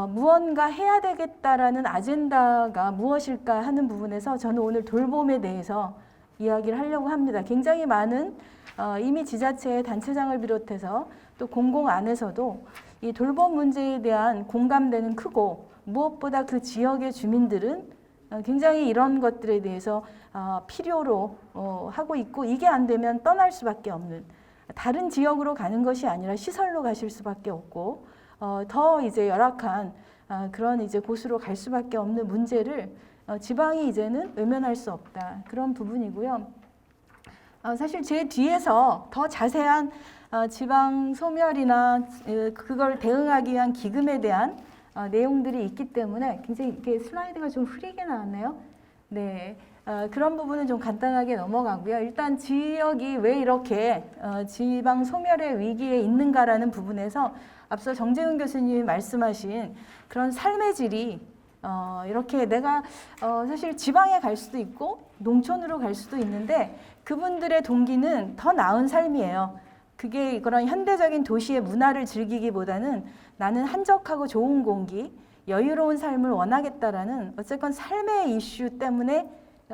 무언가 해야 되겠다라는 아젠다가 무엇일까 하는 부분에서 저는 오늘 돌봄에 대해서 이야기를 하려고 합니다. 굉장히 많은 이미 지자체의 단체장을 비롯해서 또 공공 안에서도 이 돌봄 문제에 대한 공감대는 크고 무엇보다 그 지역의 주민들은 굉장히 이런 것들에 대해서 필요로 하고 있고 이게 안 되면 떠날 수밖에 없는 다른 지역으로 가는 것이 아니라 시설로 가실 수밖에 없고 더 이제 열악한 그런 이제 곳으로 갈 수밖에 없는 문제를 지방이 이제는 외면할 수 없다 그런 부분이고요. 사실 제 뒤에서 더 자세한 지방 소멸이나 그걸 대응하기 위한 기금에 대한 내용들이 있기 때문에 굉장히 이렇게 슬라이드가 좀 흐리게 나왔네요. 네, 그런 부분은 좀 간단하게 넘어가고요. 일단 지역이 왜 이렇게 지방 소멸의 위기에 있는가라는 부분에서 앞서 정재훈 교수님이 말씀하신 그런 삶의 질이 이렇게 내가 사실 지방에 갈 수도 있고 농촌으로 갈 수도 있는데 그분들의 동기는 더 나은 삶이에요. 그게 그런 현대적인 도시의 문화를 즐기기보다는 나는 한적하고 좋은 공기, 여유로운 삶을 원하겠다라는 어쨌건 삶의 이슈 때문에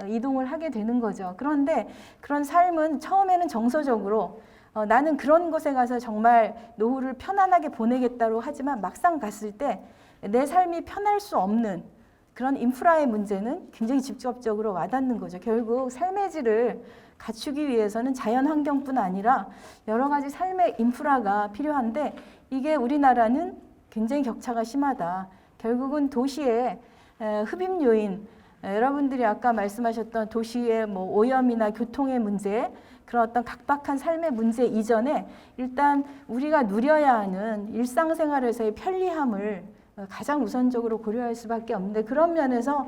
이동을 하게 되는 거죠. 그런데 그런 삶은 처음에는 정서적으로 나는 그런 곳에 가서 정말 노후를 편안하게 보내겠다고 하지만 막상 갔을 때 내 삶이 편할 수 없는 그런 인프라의 문제는 굉장히 직접적으로 와닿는 거죠. 결국 삶의 질을 갖추기 위해서는 자연 환경뿐 아니라 여러 가지 삶의 인프라가 필요한데 이게 우리나라는 굉장히 격차가 심하다. 결국은 도시의 흡입 요인, 여러분들이 아까 말씀하셨던 도시의 뭐 오염이나 교통의 문제, 그런 어떤 각박한 삶의 문제 이전에 일단 우리가 누려야 하는 일상생활에서의 편리함을 가장 우선적으로 고려할 수밖에 없는데 그런 면에서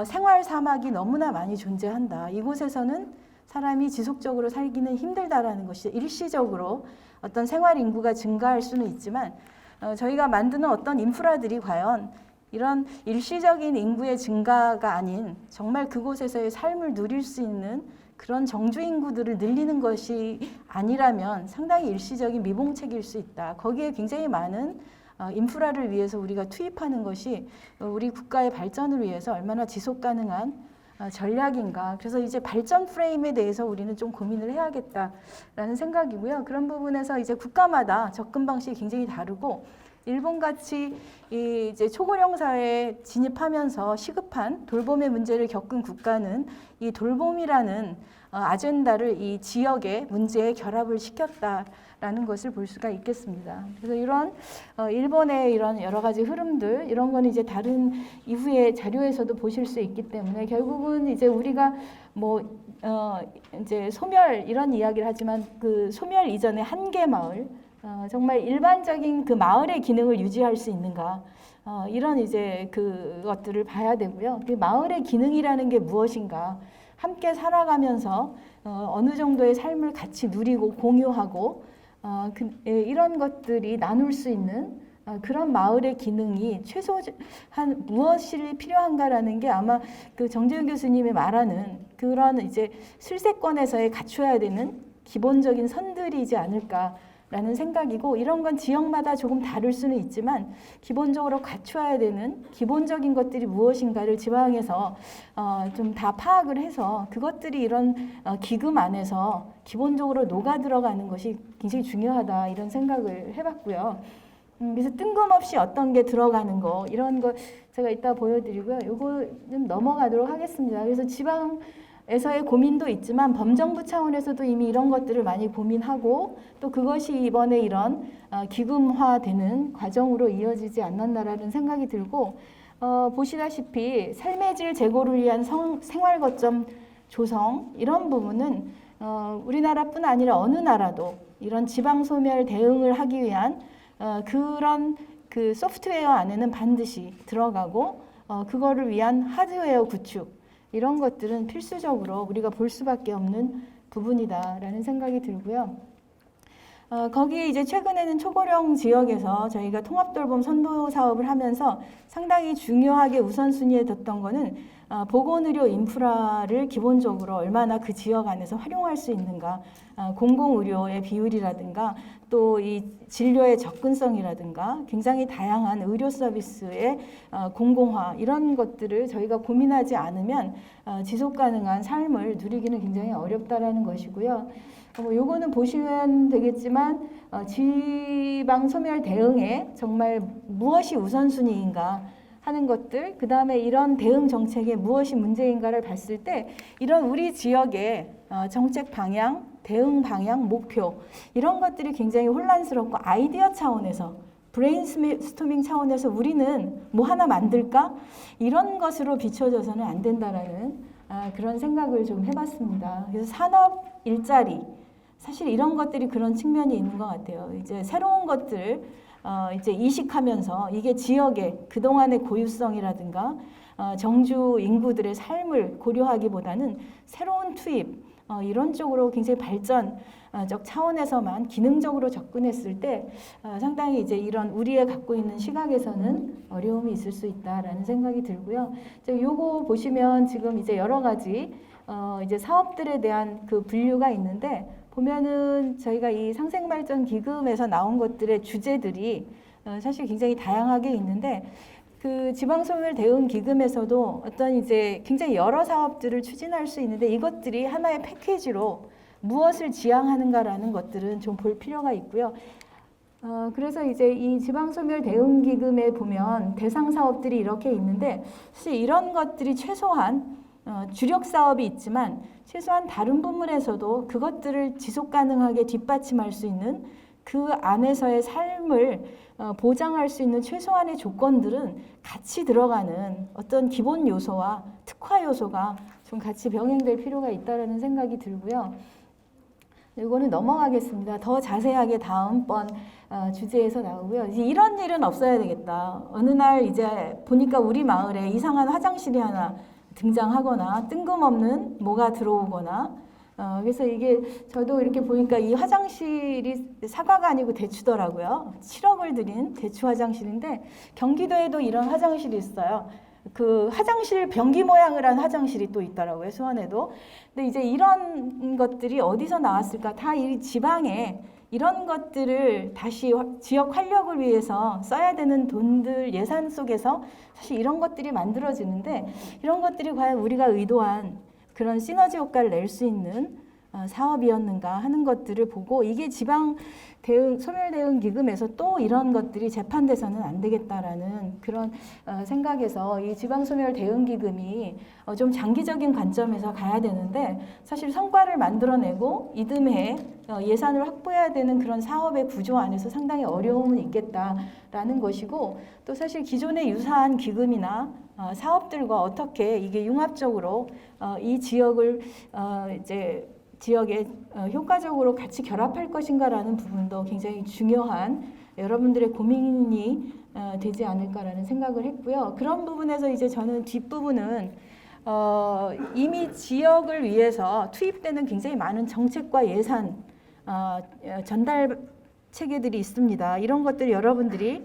생활 사막이 너무나 많이 존재한다. 이곳에서는 사람이 지속적으로 살기는 힘들다라는 것이 일시적으로 어떤 생활 인구가 증가할 수는 있지만 저희가 만드는 어떤 인프라들이 과연 이런 일시적인 인구의 증가가 아닌 정말 그곳에서의 삶을 누릴 수 있는 그런 정주 인구들을 늘리는 것이 아니라면 상당히 일시적인 미봉책일 수 있다. 거기에 굉장히 많은 인프라를 위해서 우리가 투입하는 것이 우리 국가의 발전을 위해서 얼마나 지속 가능한 전략인가. 그래서 이제 발전 프레임에 대해서 우리는 좀 고민을 해야겠다라는 생각이고요. 그런 부분에서 이제 국가마다 접근 방식이 굉장히 다르고 일본같이 이제 초고령 사회에 진입하면서 시급한 돌봄의 문제를 겪은 국가는 이 돌봄이라는 아젠다를 이 지역의 문제에 결합을 시켰다라는 것을 볼 수가 있겠습니다. 그래서 이런 일본의 이런 여러 가지 흐름들 이런 거는 이제 다른 이후의 자료에서도 보실 수 있기 때문에 결국은 이제 우리가 뭐 이제 소멸 이런 이야기를 하지만 그 소멸 이전의 한계 마을 정말 일반적인 그 마을의 기능을 유지할 수 있는가 이런 이제 그것들을 봐야 되고요. 그 마을의 기능이라는 게 무엇인가 함께 살아가면서 어느 정도의 삶을 같이 누리고 공유하고 이런 것들이 나눌 수 있는 그런 마을의 기능이 최소한 무엇이 필요한가라는 게 아마 그 정재훈 교수님이 말하는 그런 이제 슬세권에서의 갖춰야 되는 기본적인 선들이지 않을까. 라는 생각이고 이런 건 지역마다 조금 다를 수는 있지만 기본적으로 갖춰야 되는 기본적인 것들이 무엇인가를 지방에서 좀 다 파악을 해서 그것들이 이런 기금 안에서 기본적으로 녹아 들어가는 것이 굉장히 중요하다 이런 생각을 해봤고요. 그래서 뜬금없이 어떤 게 들어가는 거 이런 거 제가 이따 보여드리고요. 요거 좀 넘어가도록 하겠습니다. 그래서 지방에서의 고민도 있지만 범정부 차원에서도 이미 이런 것들을 많이 고민하고 또 그것이 이번에 이런 기금화되는 과정으로 이어지지 않는다라는 생각이 들고 보시다시피 삶의 질 제고를 위한 생활 거점 조성 이런 부분은 우리나라뿐 아니라 어느 나라도 이런 지방 소멸 대응을 하기 위한 그런 그 소프트웨어 안에는 반드시 들어가고 그거를 위한 하드웨어 구축 이런 것들은 필수적으로 우리가 볼 수밖에 없는 부분이다라는 생각이 들고요. 거기에 이제 최근에는 초고령 지역에서 저희가 통합돌봄 선도 사업을 하면서 상당히 중요하게 우선순위에 뒀던 거는 보건의료 인프라를 기본적으로 얼마나 그 지역 안에서 활용할 수 있는가, 공공의료의 비율이라든가 또 이 진료의 접근성이라든가 굉장히 다양한 의료 서비스의 공공화 이런 것들을 저희가 고민하지 않으면 지속 가능한 삶을 누리기는 굉장히 어렵다라는 것이고요. 요거는 보시면 되겠지만 지방 소멸 대응에 정말 무엇이 우선순위인가 하는 것들, 그 다음에 이런 대응 정책에 무엇이 문제인가를 봤을 때 이런 우리 지역의 정책 방향, 대응 방향, 목표 이런 것들이 굉장히 혼란스럽고 아이디어 차원에서 브레인스토밍 차원에서 우리는 뭐 하나 만들까? 이런 것으로 비춰져서는 안 된다라는 그런 생각을 좀 해봤습니다. 그래서 산업, 일자리 사실 이런 것들이 그런 측면이 있는 것 같아요. 이제 새로운 것들 이제 이식하면서 이게 지역의 그동안의 고유성이라든가 정주 인구들의 삶을 고려하기보다는 새로운 투입 이런 쪽으로 굉장히 발전적 차원에서만 기능적으로 접근했을 때 상당히 이제 이런 우리의 갖고 있는 시각에서는 어려움이 있을 수 있다라는 생각이 들고요. 요거 보시면 지금 이제 여러 가지 이제 사업들에 대한 그 분류가 있는데 보면은 저희가 이 상생발전 기금에서 나온 것들의 주제들이 사실 굉장히 다양하게 있는데 그 지방소멸 대응 기금에서도 어떤 이제 굉장히 여러 사업들을 추진할 수 있는데 이것들이 하나의 패키지로 무엇을 지향하는가라는 것들은 좀 볼 필요가 있고요. 그래서 이제 이 지방소멸 대응 기금에 보면 대상 사업들이 이렇게 있는데 사실 이런 것들이 최소한 주력 사업이 있지만 최소한 다른 부문에서도 그것들을 지속 가능하게 뒷받침할 수 있는 그 안에서의 삶을 보장할 수 있는 최소한의 조건들은 같이 들어가는 어떤 기본 요소와 특화 요소가 좀 같이 병행될 필요가 있다는 생각이 들고요. 이거는 넘어가겠습니다. 더 자세하게 다음번 주제에서 나오고요. 이제 이런 일은 없어야 되겠다. 어느 날 이제 보니까 우리 마을에 이상한 화장실이 하나 등장하거나 뜬금없는 뭐가 들어오거나 그래서 이게 저도 이렇게 보니까 이 화장실이 사과가 아니고 대추더라고요. 7억을 들인 대추 화장실인데 경기도에도 이런 화장실이 있어요. 그 화장실 변기 모양을 한 화장실이 또 있더라고요. 수원에도. 근데 이제 이런 것들이 어디서 나왔을까? 다 이 지방에 이런 것들을 다시 지역 활력을 위해서 써야 되는 돈들 예산 속에서 사실 이런 것들이 만들어지는데 이런 것들이 과연 우리가 의도한 그런 시너지 효과를 낼 수 있는 사업이었는가 하는 것들을 보고 이게 지방 대응, 소멸 대응 기금에서 또 이런 것들이 재판돼서는 안 되겠다라는 그런 생각에서 이 지방 소멸 대응 기금이 좀 장기적인 관점에서 가야 되는데 사실 성과를 만들어내고 이듬해 예산을 확보해야 되는 그런 사업의 구조 안에서 상당히 어려움은 있겠다라는 것이고 또 사실 기존의 유사한 기금이나 사업들과 어떻게 이게 융합적으로 이 지역을 이제 지역에 효과적으로 같이 결합할 것인가라는 부분도 굉장히 중요한 여러분들의 고민이 되지 않을까라는 생각을 했고요. 그런 부분에서 이제 저는 뒷부분은 이미 지역을 위해서 투입되는 굉장히 많은 정책과 예산 전달 체계들이 있습니다. 이런 것들 여러분들이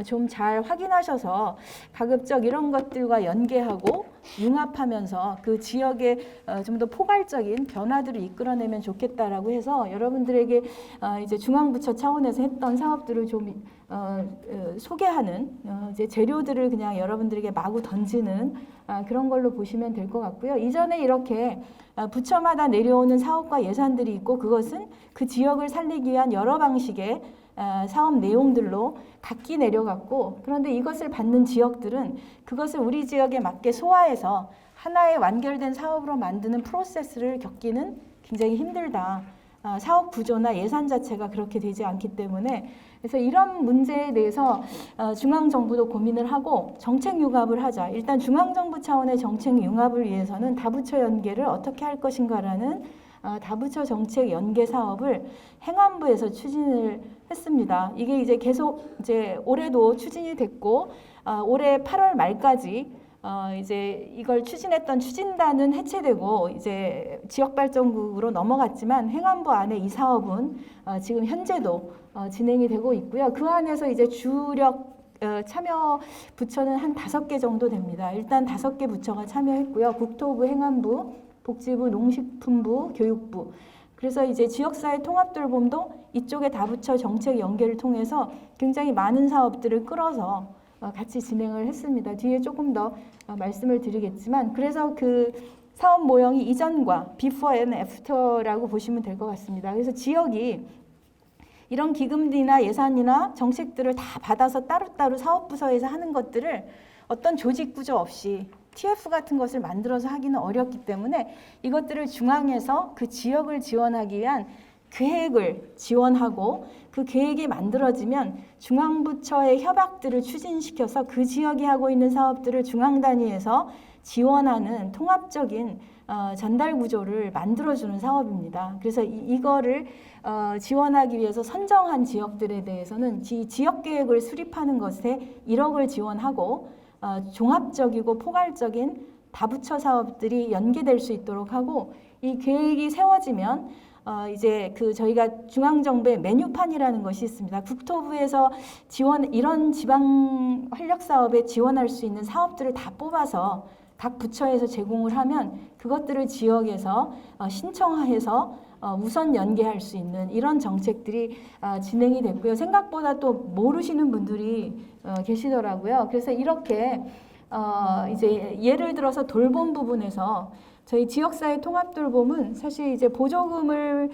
좀 잘 확인하셔서 가급적 이런 것들과 연계하고 융합하면서 그 지역에 좀 더 포괄적인 변화들을 이끌어내면 좋겠다라고 해서 여러분들에게 이제 중앙부처 차원에서 했던 사업들을 좀 소개하는 이제 재료들을 그냥 여러분들에게 마구 던지는 그런 걸로 보시면 될 것 같고요. 이전에 이렇게 부처마다 내려오는 사업과 예산들이 있고 그것은 그 지역을 살리기 위한 여러 방식의 사업 내용들로 각기 내려갔고, 그런데 이것을 받는 지역들은 그것을 우리 지역에 맞게 소화해서 하나의 완결된 사업으로 만드는 프로세스를 겪기는 굉장히 힘들다. 사업 구조나 예산 자체가 그렇게 되지 않기 때문에, 그래서 이런 문제에 대해서 중앙정부도 고민을 하고 정책 융합을 하자. 일단 중앙정부 차원의 정책 융합을 위해서는 다부처 연계를 어떻게 할 것인가라는 다부처 정책 연계 사업을 행안부에서 추진을 했습니다. 이게 이제 계속 이제 올해도 추진이 됐고, 올해 8월 말까지 이제 이걸 추진했던 추진단은 해체되고 이제 지역발전국으로 넘어갔지만, 행안부 안에 이 사업은 지금 현재도 진행이 되고 있고요. 그 안에서 이제 주력 참여 부처는 한 5개 정도 됩니다. 일단 5개 부처가 참여했고요. 국토부, 행안부, 복지부, 농식품부, 교육부. 그래서 이제 지역사회 통합돌봄도 이쪽의 다부처 정책 연계를 통해서 굉장히 많은 사업들을 끌어서 같이 진행을 했습니다. 뒤에 조금 더 말씀을 드리겠지만, 그래서 그 사업 모형이 이전과 before and after라고 보시면 될 것 같습니다. 그래서 지역이 이런 기금이나 예산이나 정책들을 다 받아서 따로따로 사업부서에서 하는 것들을 어떤 조직 구조 없이 TF 같은 것을 만들어서 하기는 어렵기 때문에, 이것들을 중앙에서 그 지역을 지원하기 위한 계획을 지원하고, 그 계획이 만들어지면 중앙부처의 협약들을 추진시켜서 그 지역이 하고 있는 사업들을 중앙 단위에서 지원하는 통합적인 전달 구조를 만들어주는 사업입니다. 그래서 이거를 지원하기 위해서 선정한 지역들에 대해서는 지역 계획을 수립하는 것에 1억을 지원하고, 종합적이고 포괄적인 다부처 사업들이 연계될 수 있도록 하고, 이 계획이 세워지면 이제 그 저희가 중앙정부의 메뉴판이라는 것이 있습니다. 국토부에서 이런 지방 활력 사업에 지원할 수 있는 사업들을 다 뽑아서 각 부처에서 제공을 하면 그것들을 지역에서 신청해서 우선 연계할 수 있는 이런 정책들이 진행이 됐고요. 생각보다 또 모르시는 분들이 계시더라고요. 그래서 이렇게 이제 예를 들어서 돌봄 부분에서 저희 지역사회 통합돌봄은 사실 이제 보조금을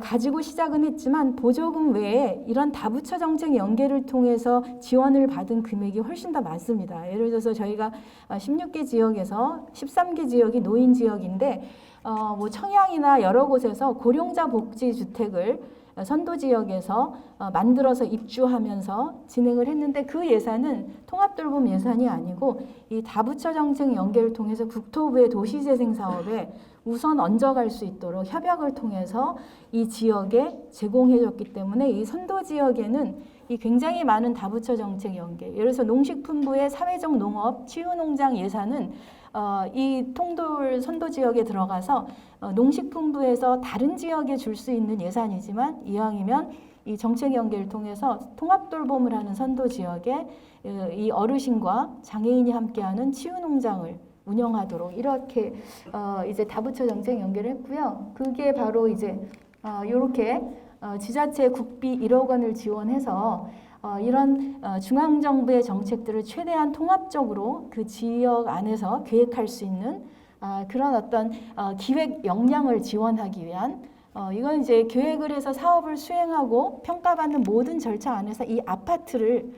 가지고 시작은 했지만, 보조금 외에 이런 다부처 정책 연계를 통해서 지원을 받은 금액이 훨씬 더 많습니다. 예를 들어서 저희가 16개 지역에서 13개 지역이 노인 지역인데, 뭐 청양이나 여러 곳에서 고령자 복지 주택을 선도 지역에서 만들어서 입주하면서 진행을 했는데, 그 예산은 통합돌봄 예산이 아니고 이 다부처 정책 연계를 통해서 국토부의 도시재생 사업에 우선 얹어갈 수 있도록 협약을 통해서 이 지역에 제공해줬기 때문에, 이 선도 지역에는 이 굉장히 많은 다부처 정책 연계, 예를 들어서 농식품부의 사회적 농업 치유농장 예산은 이 통돌 선도 지역에 들어가서 농식품부에서 다른 지역에 줄 수 있는 예산이지만, 이왕이면 이 정책 연계를 통해서 통합돌봄을 하는 선도 지역에 이 어르신과 장애인이 함께하는 치유농장을 운영하도록 이렇게 이제 다부처 정책 연계를 했고요. 그게 바로 이제 이렇게 지자체 국비 1억 원을 지원해서 이런 중앙정부의 정책들을 최대한 통합적으로 그 지역 안에서 계획할 수 있는 그런 어떤 기획 역량을 지원하기 위한, 이건 이제 계획을 해서 사업을 수행하고 평가받는 모든 절차 안에서 이 아파트를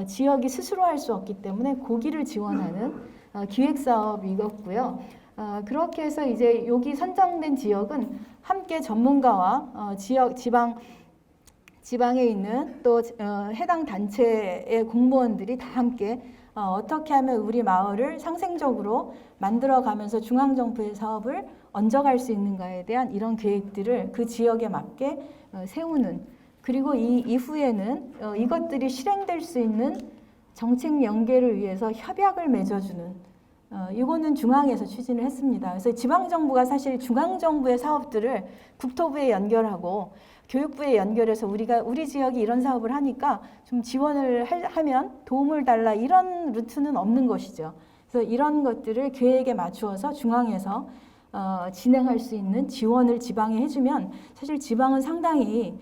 지역이 스스로 할 수 없기 때문에 고기를 지원하는 기획사업이었고요. 그렇게 해서 이제 여기 선정된 지역은 함께 전문가와 지방에 있는 또 해당 단체의 공무원들이 다 함께 어떻게 하면 우리 마을을 상생적으로 만들어가면서 중앙정부의 사업을 얹어갈 수 있는가에 대한 이런 계획들을 그 지역에 맞게 세우는, 그리고 이 이후에는 이것들이 실행될 수 있는 정책 연계를 위해서 협약을 맺어주는, 이거는 중앙에서 추진을 했습니다. 그래서 지방정부가 사실 중앙정부의 사업들을 국토부에 연결하고 교육부에 연결해서 우리 지역이 이런 사업을 하니까 좀 지원을 하면 도움을 달라, 이런 루트는 없는 것이죠. 그래서 이런 것들을 계획에 맞추어서 중앙에서 진행할 수 있는 지원을 지방에 해주면, 사실 지방은 상당히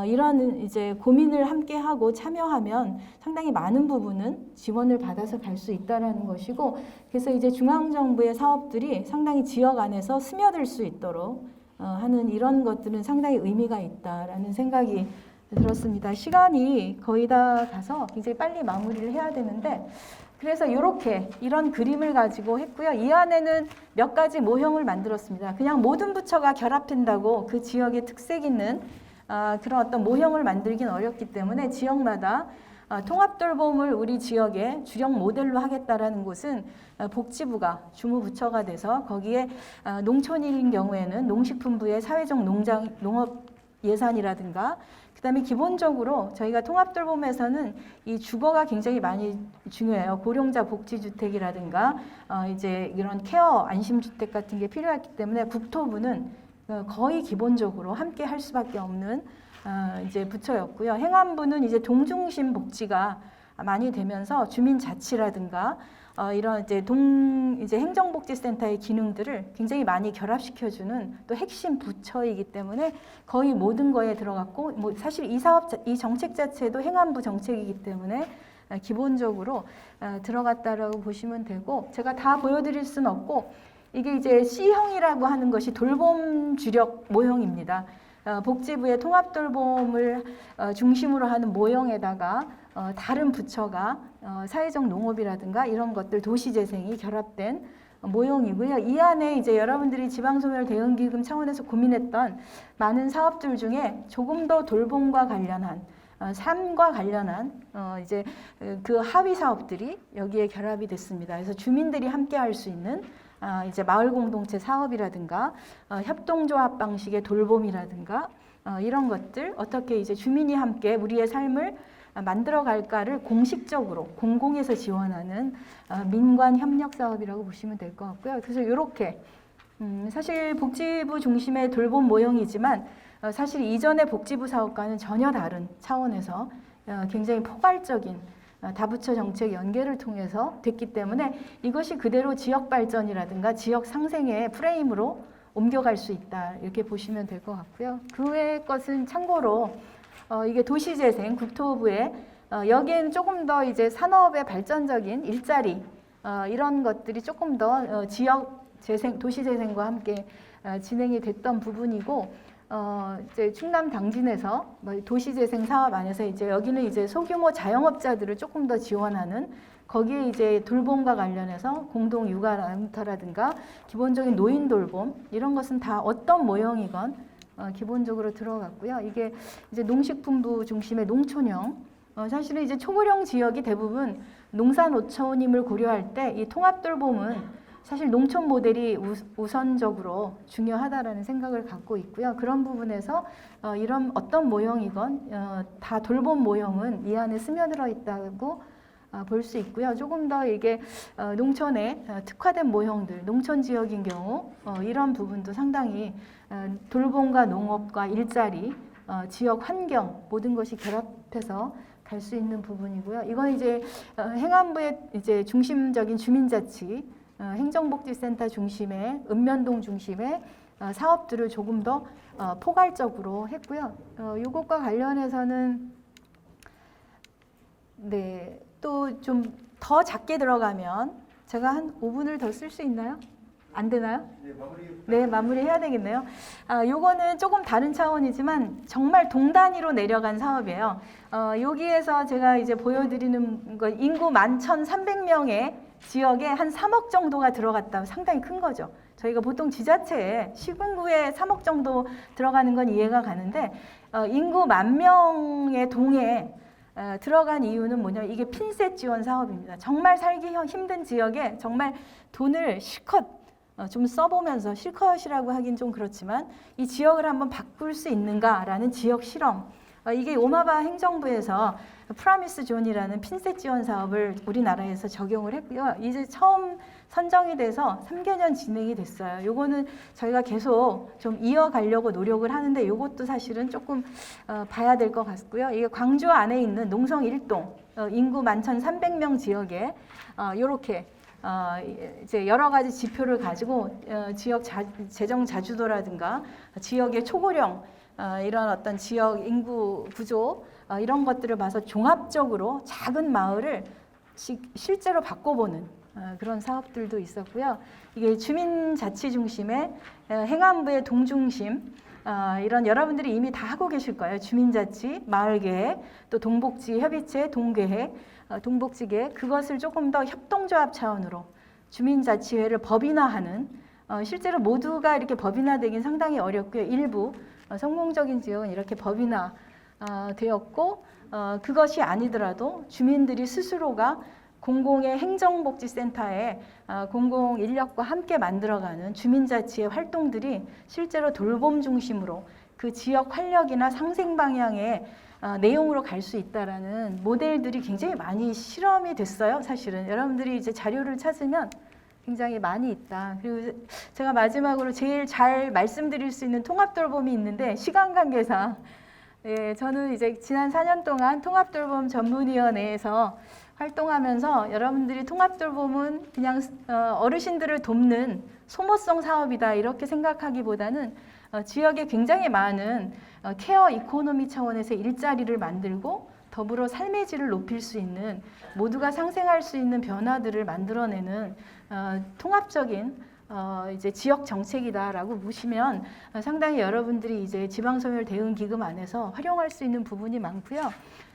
이런 이제 고민을 함께 하고 참여하면 상당히 많은 부분은 지원을 받아서 갈 수 있다라는 것이고, 그래서 이제 중앙정부의 사업들이 상당히 지역 안에서 스며들 수 있도록 하는 이런 것들은 상당히 의미가 있다라는 생각이 들었습니다. 시간이 거의 다 가서 굉장히 빨리 마무리를 해야 되는데 그래서 이런 그림을 가지고 했고요. 이 안에는 몇 가지 모형을 만들었습니다. 그냥 모든 부처가 결합된다고 그 지역의 특색 있는 그런 어떤 모형을 만들긴 어렵기 때문에 지역마다 통합돌봄을 우리 지역의 주력 모델로 하겠다라는 곳은 복지부가 주무부처가 돼서 거기에 농촌인 경우에는 농식품부의 사회적 농업 예산이라든가 그다음에 기본적으로 저희가 통합돌봄에서는 이 주거가 굉장히 많이 중요해요. 고령자 복지주택이라든가 이제 이런 케어 안심주택 같은 게 필요하기 때문에 국토부는 거의 기본적으로 함께 할 수밖에 없는 이제 부처였고요. 행안부는 이제 동중심 복지가 많이 되면서 주민자치라든가 이런 이제 행정복지센터의 기능들을 굉장히 많이 결합시켜주는 또 핵심 부처이기 때문에 거의 모든 거에 들어갔고 뭐 사실 이 정책 자체도 행안부 정책이기 때문에 기본적으로 들어갔다라고 보시면 되고 제가 다 보여드릴 수는 없고 이게 이제 C형이라고 하는 것이 돌봄 주력 모형입니다. 복지부의 통합돌봄을 중심으로 하는 모형에다가 다른 부처가 사회적 농업이라든가 이런 것들 도시재생이 결합된 모형이고요. 이 안에 이제 여러분들이 지방소멸 대응기금 차원에서 고민했던 많은 사업들 중에 조금 더 돌봄과 관련한 삶과 관련한 이제 그 하위 사업들이 여기에 결합이 됐습니다. 그래서 주민들이 함께 할 수 있는 이제 마을 공동체 사업이라든가 협동조합 방식의 돌봄이라든가 이런 것들 어떻게 이제 주민이 함께 우리의 삶을 만들어 갈까를 공식적으로 공공에서 지원하는 민관 협력 사업이라고 보시면 될 것 같고요. 그래서 이렇게 사실 복지부 중심의 돌봄 모형이지만 사실 이전의 복지부 사업과는 전혀 다른 차원에서 굉장히 포괄적인 다부처 정책 연계를 통해서 됐기 때문에 이것이 그대로 지역 발전이라든가 지역 상생의 프레임으로 옮겨갈 수 있다 이렇게 보시면 될 것 같고요. 그 외의 것은 참고로 이게 도시재생 국토부의 여기에는 조금 더 이제 산업의 발전적인 일자리 이런 것들이 조금 더 지역 재생 도시재생과 함께 진행이 됐던 부분이고 이제 충남 당진에서 도시재생 사업 안에서 이제 여기는 이제 소규모 자영업자들을 조금 더 지원하는 거기에 이제 돌봄과 관련해서 공동 육아라든가 기본적인 노인 돌봄 이런 것은 다 어떤 모형이건 기본적으로 들어갔고요. 이게 이제 농식품부 중심의 농촌형 사실은 이제 초고령 지역이 대부분 농사노촌임을 고려할 때 이 통합돌봄은 사실 농촌 모델이 우선적으로 중요하다라는 생각을 갖고 있고요. 그런 부분에서 이런 어떤 모형이건 다 돌봄 모형은 이 안에 스며들어 있다고 볼 수 있고요. 조금 더 이게 농촌에 특화된 모형들, 농촌 지역인 경우 이런 부분도 상당히 돌봄과 농업과 일자리, 지역 환경 모든 것이 결합해서 갈 수 있는 부분이고요. 이건 이제 행안부의 이제 중심적인 주민자치 행정복지센터 중심의 읍면동 중심의 사업들을 조금 더 포괄적으로 했고요. 이것과 관련해서는 네, 또 좀 더 작게 들어가면 제가 한 5분을 더 쓸 수 있나요? 안 되나요? 네, 마무리해야 되겠네요. 요거는 조금 다른 차원이지만 정말 동단위로 내려간 사업이에요. 여기에서 제가 이제 보여드리는 거 인구 11,300명의 지역에 한 3억 정도가 들어갔다. 상당히 큰 거죠. 저희가 보통 지자체에 시군구에 3억 정도 들어가는 건 이해가 가는데 인구 10,000명의 동에 들어간 이유는 뭐냐면 이게 핀셋 지원 사업입니다. 정말 살기 힘든 지역에 정말 돈을 실컷 좀 써보면서 실컷이라고 하긴 좀 그렇지만 이 지역을 한번 바꿀 수 있는가라는 지역 실험. 이게 오마바 행정부에서 프라미스 존이라는 핀셋 지원 사업을 우리나라에서 적용을 했고요. 이제 처음 선정이 돼서 3개년 진행이 됐어요. 요거는 저희가 계속 좀 이어가려고 노력을 하는데 요것도 사실은 조금 봐야 될 것 같고요. 이게 광주 안에 있는 농성 1동 인구 11,300명 지역에 요렇게 이제 여러 가지 지표를 가지고 지역 재정 자주도라든가 지역의 초고령 이런 어떤 지역 인구 구조 이런 것들을 봐서 종합적으로 작은 마을을 실제로 바꿔보는 그런 사업들도 있었고요. 이게 주민자치 중심의 행안부의 동중심 이런 여러분들이 이미 다 하고 계실 거예요. 주민자치, 마을계획, 또 동복지 협의체, 동계획, 동복지계획 그것을 조금 더 협동조합 차원으로 주민자치회를 법인화하는 실제로 모두가 이렇게 법인화되긴 상당히 어렵고요. 일부 성공적인 지역은 이렇게 법인화 되었고 그것이 아니더라도 주민들이 스스로가 공공의 행정복지센터에 공공 인력과 함께 만들어가는 주민자치의 활동들이 실제로 돌봄 중심으로 그 지역 활력이나 상생 방향의 내용으로 갈 수 있다라는 모델들이 굉장히 많이 실험이 됐어요. 사실은 여러분들이 이제 자료를 찾으면 굉장히 많이 있다. 그리고 제가 마지막으로 제일 잘 말씀드릴 수 있는 통합돌봄이 있는데 시간 관계상 저는 이제 지난 4년 동안 통합돌봄 전문위원회에서 활동하면서 여러분들이 통합돌봄은 그냥 어르신들을 돕는 소모성 사업이다 이렇게 생각하기보다는 지역에 굉장히 많은 케어 이코노미 차원에서 일자리를 만들고 더불어 삶의 질을 높일 수 있는 모두가 상생할 수 있는 변화들을 만들어내는 통합적인 이제 지역 정책이다라고 보시면 상당히 여러분들이 이제 지방소멸 대응 기금 안에서 활용할 수 있는 부분이 많고요.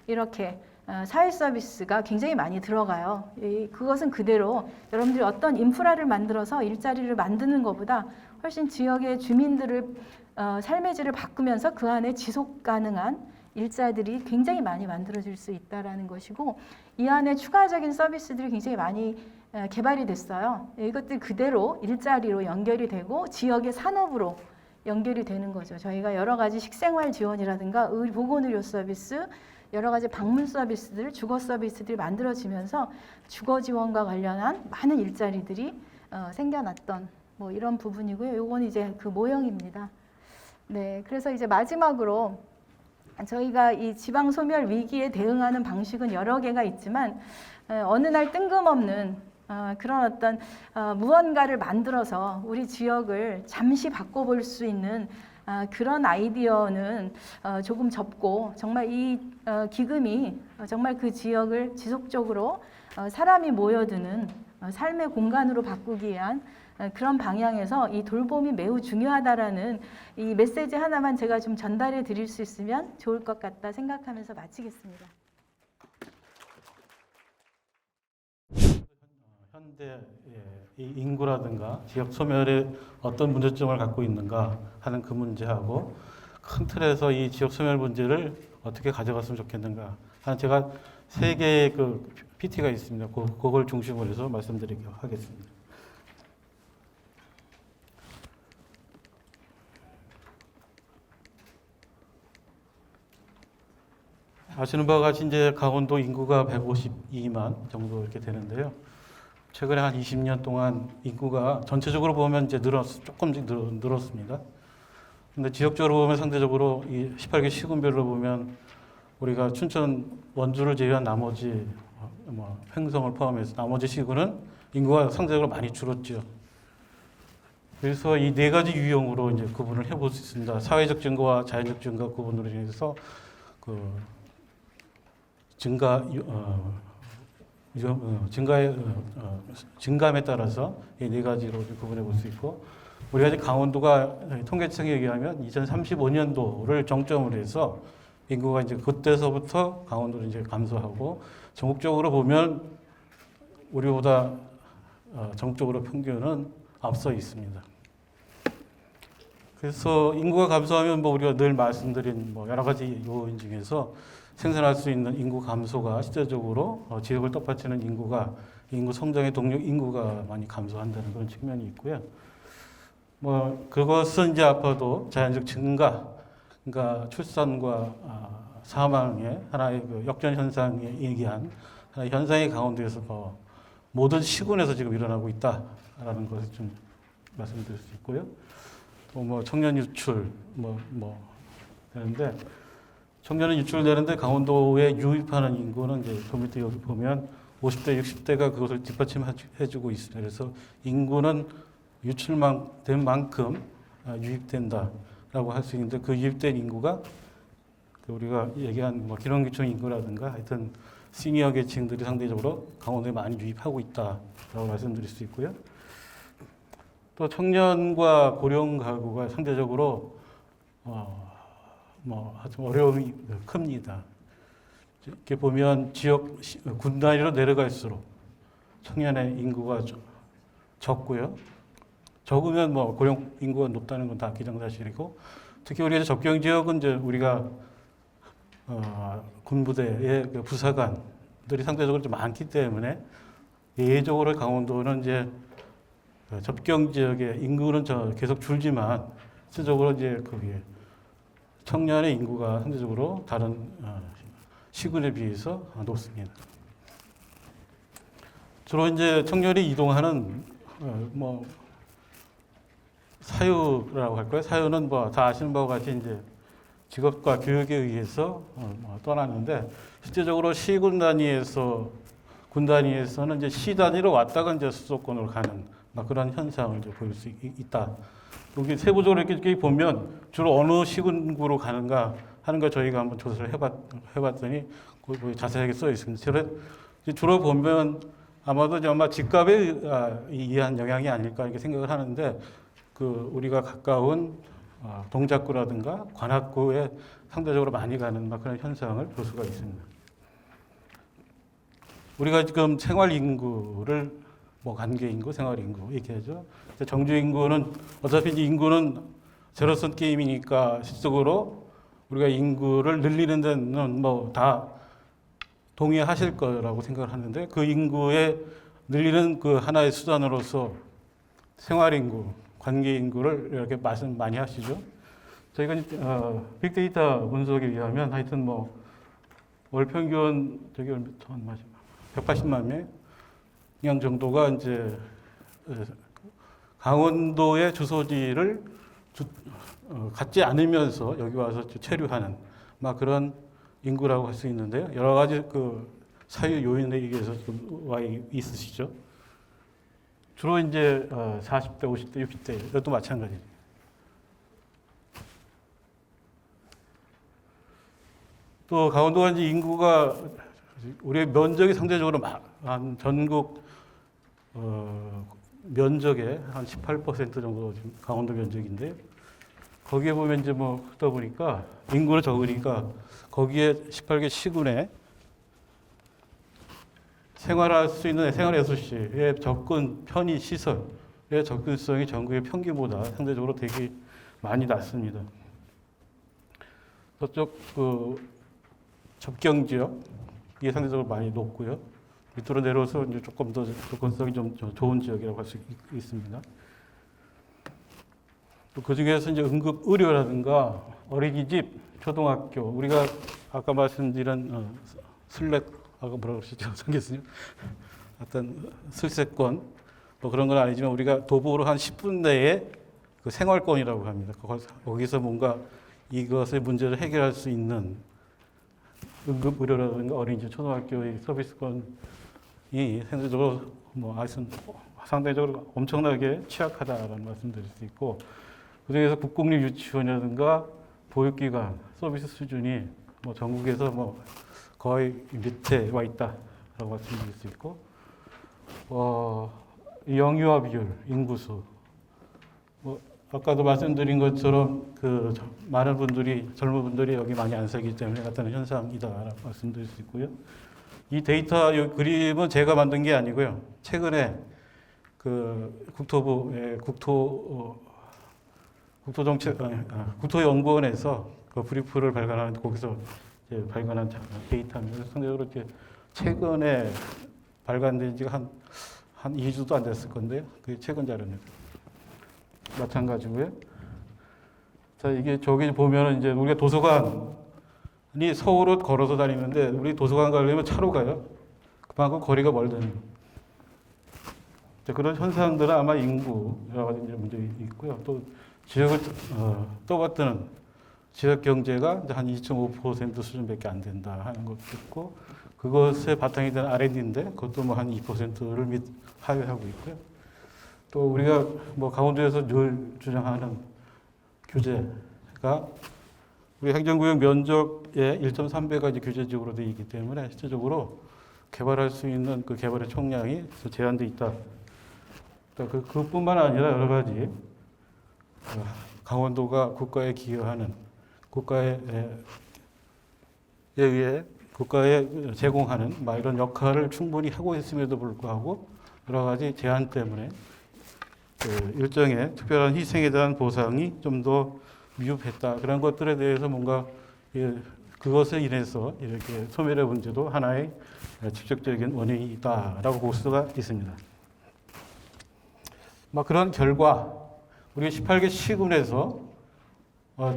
이렇게 사회 서비스가 굉장히 많이 들어가요. 그것은 그대로 여러분들이 어떤 인프라를 만들어서 일자리를 만드는 것보다 훨씬 지역의 주민들을 삶의 질을 바꾸면서 그 안에 지속 가능한 일자들이 굉장히 많이 만들어질 수 있다라는 것이고 이 안에 추가적인 서비스들이 굉장히 많이 개발이 됐어요. 이것들 그대로 일자리로 연결이 되고 지역의 산업으로 연결이 되는 거죠. 저희가 여러 가지 식생활 지원이라든가 보건의료 서비스, 여러 가지 방문 서비스들, 주거 서비스들이 만들어지면서 주거 지원과 관련한 많은 일자리들이 생겨났던 뭐 이런 부분이고요. 요건 이제 그 모형입니다. 네, 그래서 이제 마지막으로 저희가 이 지방 소멸 위기에 대응하는 방식은 여러 개가 있지만 어느 날 뜬금없는 그런 어떤 무언가를 만들어서 우리 지역을 잠시 바꿔볼 수 있는 그런 아이디어는 조금 접고 정말 이 기금이 정말 그 지역을 지속적으로 사람이 모여드는 삶의 공간으로 바꾸기 위한 그런 방향에서 이 돌봄이 매우 중요하다라는 이 메시지 하나만 제가 좀 전달해 드릴 수 있으면 좋을 것 같다 생각하면서 마치겠습니다. 현대 이 인구라든가 지역 소멸에 어떤 문제점을 갖고 있는가 하는 그 문제하고 큰 틀에서 이 지역 소멸 문제를 어떻게 가져갔으면 좋겠는가 하는 제가 세 개의 그 PT가 있습니다. 그걸 중심으로 해서 말씀드리도록 하겠습니다. 아시는 바와 같이 이제 강원도 인구가 152만 정도 이렇게 되는데요. 최근에 한 20년 동안 인구가 전체적으로 보면 이제 조금씩 늘었습니다. 근데 지역적으로 보면 상대적으로 이 18개 시군별로 보면 우리가 춘천 원주를 제외한 나머지 뭐 횡성을 포함해서 나머지 시군은 인구가 상대적으로 많이 줄었죠. 그래서 이 네 가지 유형으로 이제 구분을 해볼 수 있습니다. 사회적 증가와 자연적 증가 구분으로 인해서 그 증감에 따라서 이 네 가지로 구분해 볼 수 있고 우리가 이제 강원도가 통계청에 의하면 2035년도를 정점으로 해서 인구가 이제 그때서부터 강원도는 이제 감소하고 전국적으로 보면 우리보다 전국적으로 평균은 앞서 있습니다. 그래서 인구가 감소하면 뭐 우리가 늘 말씀드린 뭐 여러 가지 요인 중에서 생산할 수 있는 인구 감소가 실제적으로 지역을 떡받치는 인구 성장의 동력 인구가 많이 감소한다는 그런 측면이 있고요. 뭐 그것은 이제 앞으로도 자연적 증가, 그러니까 출산과 사망의 하나의 그 역전 현상에 얘기한 하나의 현상이 강원도에서 모든 시군에서 지금 일어나고 있다라는 것을 좀 말씀드릴 수 있고요. 또 뭐 청년 유출 되는데. 청년은 유출되는데 강원도에 유입하는 인구는 이제 그 밑에 여기 보면 50대, 60대가 그것을 뒷받침해주고 있습니다. 그래서 인구는 유출된 만큼 유입된다라고 할 수 있는데 그 유입된 인구가 우리가 얘기한 뭐 기농기촌 인구라든가 하여튼 시니어 계층들이 상대적으로 강원도에 많이 유입하고 있다라고 말씀드릴 수 있고요. 또 청년과 고령 가구가 상대적으로 뭐 아주 어려움이 큽니다. 이렇게 보면 지역 군 단위로 내려갈수록 청년의 인구가 적고요. 적으면 뭐 고령 인구가 높다는 건 다 기정사실이고, 특히 우리 접경 지역은 이제 우리가 군부대의 그 부사관들이 상대적으로 좀 많기 때문에 예외적으로 강원도는 이제 접경 지역의 인구는 계속 줄지만 실질적으로 이제 거기에 청년의 인구가 상대적으로 다른 시군에 비해서 높습니다. 주로 이제 청년이 이동하는 뭐 사유라고 할까요? 사유는 뭐 다 아시는 바와 같이 이제 직업과 교육에 의해서 뭐 떠나는데, 실제적으로 시군 단위에서 군 단위에서는 이제 시 단위로 왔다가 이제 수도권으로 가는 그런 현상을 이제 보일 수 있다. 여기 세부적으로 이렇게 보면 주로 어느 시군구로 가는가 하는 걸 저희가 한번 조사를 해봤더니 거기 자세하게 써 있습니다. 주로 보면 아마도 집값에 의한 영향이 아닐까 이렇게 생각을 하는데, 그 우리가 가까운 동작구라든가 관악구에 상대적으로 많이 가는 그런 현상을 볼 수가 있습니다. 우리가 지금 생활 인구를 뭐 관계 인구, 생활 인구 얘기하죠. 정주 인구는 어차피 이제 인구는 제로섬 게임이니까 실질적으로 우리가 인구를 늘리는 데는 뭐 다 동의하실 거라고 생각을 하는데, 그 인구에 늘리는 그 하나의 수단으로서 생활 인구, 관계 인구를 이렇게 말씀 많이 하시죠. 저희가 빅데이터 분석에 의하면 하여튼 뭐 월 평균 저기 180만 명 정도가 이제 강원도의 주소지를 갖지 않으면서 여기 와서 체류하는 그런 인구라고 할 수 있는데요. 여러 가지 그 사유 요인에 의해서 지금 와 있으시죠. 주로 이제 40대, 50대, 60대 이것도 마찬가지입니다. 또 강원도가 이제 인구가 우리의 면적이 상대적으로 한 전국 면적의 한 18% 정도 지금 강원도 면적인데, 거기에 보면 이제 뭐 그러다 보니까 인구는 적으니까 거기에 18개 시군에 생활할 수 있는 생활 SOC의 접근 편의 시설의 접근성이 전국의 평균보다 상대적으로 되게 많이 낮습니다. 저쪽 그 접경 지역 이게 상대적으로 많이 높고요. 밑으로 내려서 이제 조금 더 접근성이 좀 좋은 지역이라고 할 수 있습니다. 또 그 중에서 이제 응급 의료라든가 어린이집, 초등학교, 우리가 아까 말씀드린 슬랙 아까 뭐라고 그러시죠? 성교수님? 어떤 슬세권 뭐 그런 건 아니지만 우리가 도보로 한 10분 내에 그 생활권이라고 합니다. 거기서 뭔가 이것의 문제를 해결할 수 있는 응급 의료라든가 어린이집, 초등학교의 서비스권이 상대적으로 뭐 하여튼 상대적으로 엄청나게 취약하다라는 말씀드릴 수 있고, 그중에서 국공립 유치원이라든가 보육기관 서비스 수준이 뭐 전국에서 뭐 거의 밑에 와 있다라고 말씀드릴 수 있고, 영유아 비율, 인구수, 뭐 아까도 말씀드린 것처럼 그 많은 분들이 젊은 분들이 여기 많이 안 살기 때문에 나타나는 현상이다라고 말씀드릴 수 있고요. 이 데이터 그림은 제가 만든 게 아니고요. 최근에 그 국토부의 국토연구원에서 그 브리프를 발간하는 거기서 이제 발간한 데이터입니다. 상대적으로 이렇게 최근에 발간된 지가 한 2주도 안 됐을 건데요. 그게 최근 자료입니다. 마찬가지고요. 자, 이게 저기 보면은 이제 우리가 도서관이 서울을 걸어서 다니는데 우리 도서관 가려면 차로 가요. 그만큼 거리가 멀다는. 그런 현상들은 아마 인구 여러 가지 문제가 있고요. 또 지역을 떠받드는 지역 경제가 한 2.5% 수준밖에 안 된다 하는 것도 있고, 그것에 바탕이 된 R&D인데 그것도 뭐 한 2%를 하회하고 있고요. 또 우리가 뭐 강원도에서 늘 주장하는 규제가 우리 행정구역 면적의 1.3배가 이제 규제지역으로 되어 있기 때문에 실질적으로 개발할 수 있는 그 개발의 총량이 제한되어 있다. 그것뿐만 아니라 여러 가지 강원도가 국가에 기여하는 국가에 의해 국가에 제공하는 막 이런 역할을 충분히 하고 있음에도 불구하고 여러 가지 제한 때문에 그 일정의 특별한 희생에 대한 보상이 좀 더 미흡했다. 그런 것들에 대해서 뭔가 그것에 인해서 이렇게 소멸의 문제도 하나의 직접적인 원인이다라고 볼 수가 있습니다. 막 그런 결과 우리 18개 시군에서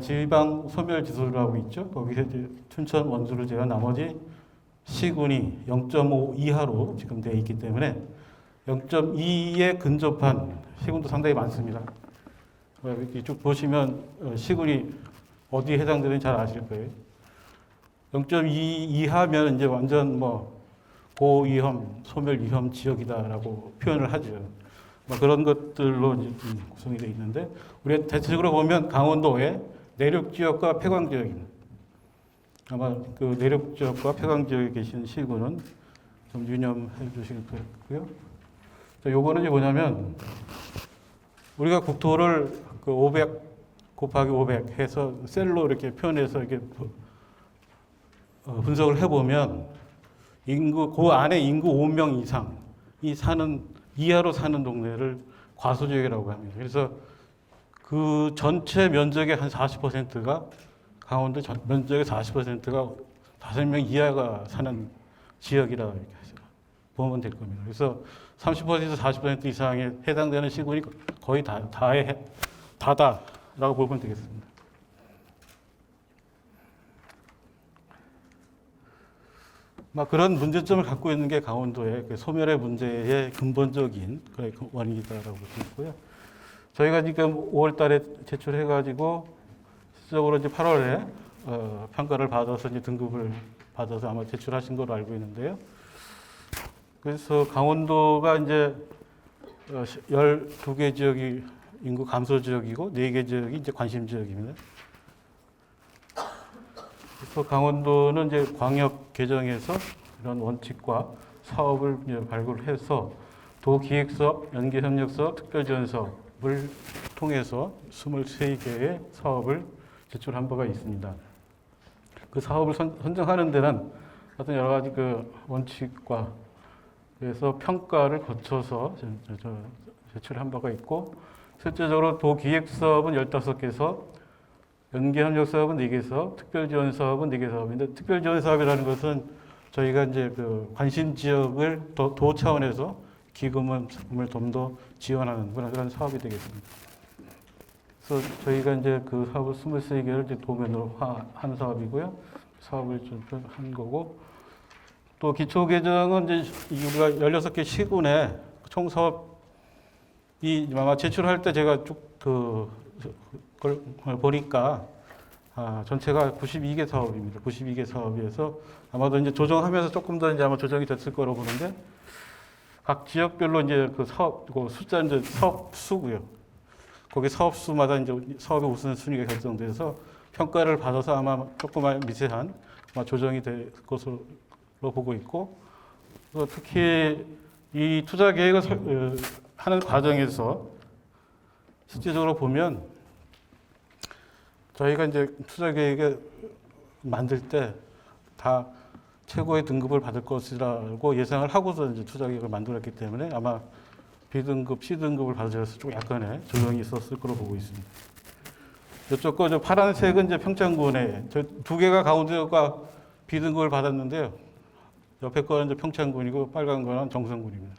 지방 소멸 지수라고 있죠. 거기에 이제 춘천, 원주를 제외한 나머지 시군이 0.5 이하로 지금 되어 있기 때문에 0.2에 근접한 시군도 상당히 많습니다. 이렇게 쭉 보시면 시군이 어디에 해당되는지 잘 아실 거예요. 0.2 이하면 이제 완전 뭐 고위험, 소멸 위험 지역이다라고 표현을 하죠. 뭐 그런 것들로 이제 구성이 되어 있는데 우리가 대체적으로 보면 강원도의 내륙 지역과 폐광 지역입니다. 아마 그 내륙 지역과 폐광 지역에 계신 시군은 좀 유념해 주시길 바라고요. 요거는 이제 뭐냐면 우리가 국토를 그 500 곱하기 500 해서 셀로 이렇게 표현해서 이렇게 분석을 해보면 인구 그 안에 인구 5명 이상이 사는 이하로 사는 동네를 과소지역이라고 합니다. 그래서 그 전체 면적의 한 40%가 강원도 면적의 40%가 5명 이하가 사는 지역이라고 이렇게 보면 될 겁니다. 그래서 30%에서 40% 이상에 해당되는 시군이 거의 다다라고 보면 되겠습니다. 막 그런 문제점을 갖고 있는 게 강원도의 그 소멸의 문제의 근본적인 원인이다라고 볼 수 있고요. 저희가 지금 5월달에 제출해가지고 실적으로 이제 8월에 평가를 받아서 이제 등급을 받아서 아마 제출하신 걸로 알고 있는데요. 그래서 강원도가 이제 12개 지역이 인구 감소 지역이고 4개 지역이 이제 관심 지역입니다. 그래서 강원도는 이제 광역 개정에서 이런 원칙과 사업을 이제 발굴해서 도기획사업, 연계협력사업, 특별지원사업을 통해서 23개의 사업을 제출한 바가 있습니다. 그 사업을 선정하는 데는 어떤 여러 가지 그 원칙과 그래서 평가를 거쳐서 제출한 바가 있고 실제적으로 도기획사업은 15개 사업, 연계협력사업은 4개 사업, 특별지원사업은 4개 사업인데 특별지원사업이라는 것은 저희가 이제 그 관심 지역을 도 차원에서 기금을 좀 더 지원하는 그런 사업이 되겠습니다. 그래서 저희가 이제 그 사업을 23개를 이제 도면으로 한 사업이고요. 사업을 좀 한 거고 또 기초개정은 이제 우리가 16개 시군에 총 사업이 아마 제출할 때 제가 쭉 그걸 보니까 전체가 92개 사업입니다. 92개 사업에서 아마도 이제 조정하면서 조금 더 이제 아마 조정이 됐을 거라고 보는데 각 지역별로 이제 그 사업 그 숫자는 이제 사업 수고요. 거기 사업 수마다 이제 사업의 우선순위가 결정돼서 평가를 받아서 아마 조그만 미세한 아마 조정이 될 것으로 보고 있고 특히 이 투자 계획을 하는 과정에서 실질적으로 보면 저희가 이제 투자 계획을 만들 때 다 최고의 등급을 받을 것이라고 예상을 하고서 이제 투자 계획을 만들었기 때문에 아마 B등급, C등급을 받으셔서 좀 약간의 조정이 있었을 거로 보고 있습니다. 이쪽 거 파란색은 이제 평창군에 저 2개가 강원도가 B등급을 받았는데요. 옆에 거는 이제 평창군이고 빨간 거는 정선군입니다.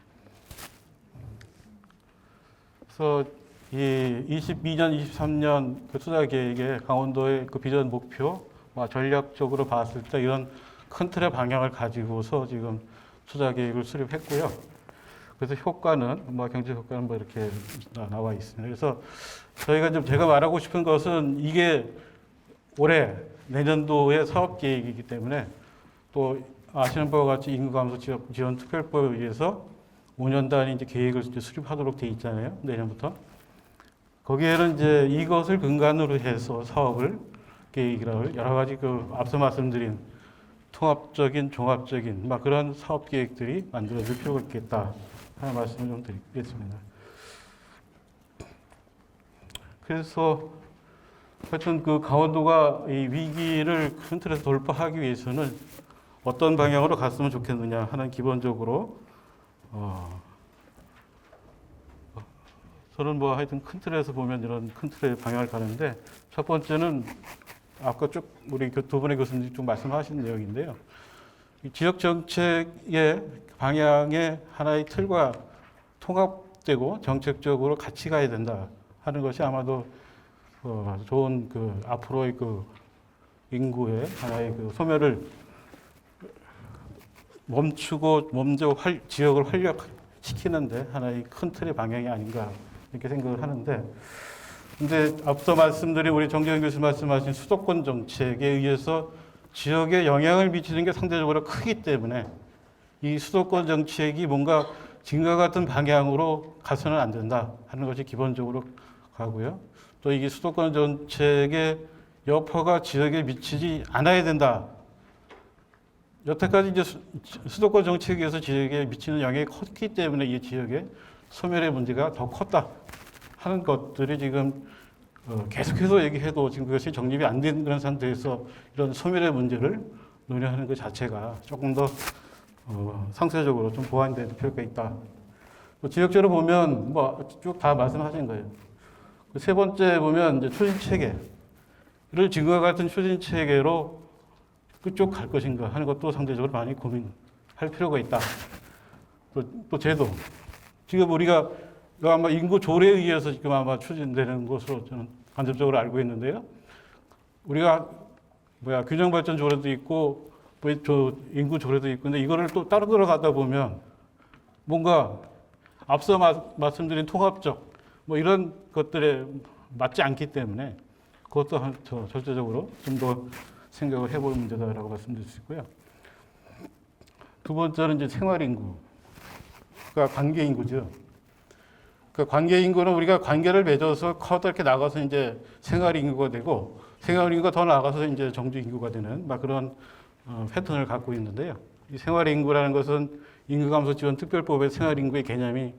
그래서 이 22년, 23년 그 투자 계획에 강원도의 그 비전 목표와 전략적으로 봤을 때 이런 큰 틀의 방향을 가지고서 지금 투자 계획을 수립했고요. 그래서 효과는 뭐 경제 효과는 뭐 이렇게 나와 있습니다. 그래서 저희가 좀 제가 말하고 싶은 것은 이게 올해 내년도의 사업 계획이기 때문에 또 아시는 바와 같이 인구 감소 지원 특별법에 의해서 5년 단위 이제 계획을 이제 수립하도록 돼 있잖아요. 내년부터. 거기에는 이제 이것을 근간으로 해서 사업을 계획이라고 여러 가지 그 앞서 말씀드린 통합적인 종합적인 막 그런 사업 계획들이 만들어질 필요가 있겠다 하는 말씀을 좀 드리겠습니다. 그래서 하여튼 그 강원도가 이 위기를 큰 틀에서 돌파하기 위해서는 어떤 방향으로 갔으면 좋겠느냐 하는 기본적으로 저는 뭐 하여튼 큰 틀에서 보면 이런 큰 틀의 방향을 가는데 첫 번째는 아까 쭉 우리 두 분의 교수님이 좀 말씀하신 내용인데요. 이 지역 정책의 방향의 하나의 틀과 통합되고 정책적으로 같이 가야 된다 하는 것이 아마도 좋은 그 앞으로의 그 인구의 하나의 그 소멸을 멈추고 먼저 지역을 활력시키는데 하나의 큰 틀의 방향이 아닌가 이렇게 생각을 하는데, 근데 앞서 말씀드린 우리 정재현 교수 말씀하신 수도권 정책에 의해서 지역에 영향을 미치는 게 상대적으로 크기 때문에 이 수도권 정책이 뭔가 지금과 같은 방향으로 가서는 안 된다 하는 것이 기본적으로 가고요. 또 이게 수도권 정책의 여파가 지역에 미치지 않아야 된다. 여태까지 이제 수도권 정책에 의해서 지역에 미치는 영향이 컸기 때문에 이 지역의 소멸의 문제가 더 컸다 하는 것들이 지금 계속해서 얘기해도 지금 그것이 정립이 안 된 그런 상태에서 이런 소멸의 문제를 논의하는 것 자체가 조금 더 상세적으로 좀 보완될 필요가 있다. 지역적으로 보면 뭐 쭉 다 말씀하신 거예요. 세 번째 보면 이제 추진 체계를 지금과 같은 추진 체계로 그쪽 갈 것인가 하는 것도 상대적으로 많이 고민할 필요가 있다. 또 제도. 지금 우리가 아마 인구 조례에 의해서 지금 아마 추진되는 것으로 저는 간접적으로 알고 있는데요. 우리가 균형 발전 조례도 있고 인구 조례도 있고, 근데 이거를 또 따로 들어가다 보면 뭔가 앞서 말씀드린 통합적 이런 것들에 맞지 않기 때문에 그것도 절대적으로 좀 더 생각을 해볼 문제다라고 말씀드릴 수 있고요. 두 번째는 이제 생활 인구가 관계 인구죠. 그 관계 인구는 우리가 관계를 맺어서 커서 이렇게 나가서 이제 생활 인구가 되고, 생활 인구가 더 나가서 이제 정주 인구가 되는 그런 패턴을 갖고 있는데요. 이 생활 인구라는 것은 인구 감소 지원 특별법의 생활 인구의 개념이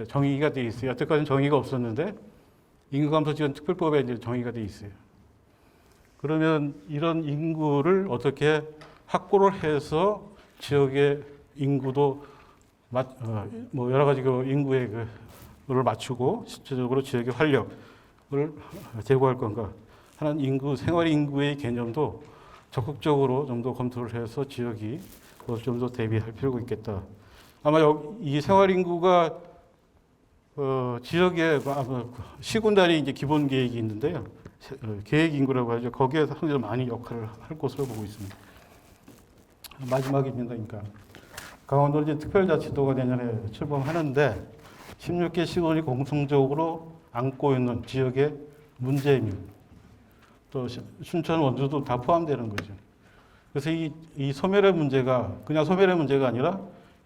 정의가 되어 있어요. 여태까지는 정의가 없었는데 인구 감소 지원 특별법에 이제 정의가 되어 있어요. 그러면 이런 인구를 어떻게 확보를 해서 지역의 인구도 여러 가지 그 인구의 그를 맞추고 실질적으로 지역의 활력을 제고할 건가 하는 생활 인구의 개념도 적극적으로 좀 더 검토를 해서 지역이 그것을 좀 더 대비할 필요가 있겠다. 아마 이 생활 인구가 지역의 시군 단위 이제 기본 계획이 있는데요. 계획 인구라고 하죠. 거기에서 상당히 많이 역할을 할 것으로 보고 있습니다. 마지막입니다. 그러니까 강원도 이제 특별자치도가 내년에 출범하는데 16개 시군이 공통적으로 안고 있는 지역의 문제입니다. 또 춘천, 원주도 다 포함되는 거죠. 그래서 이 소멸의 문제가 그냥 소멸의 문제가 아니라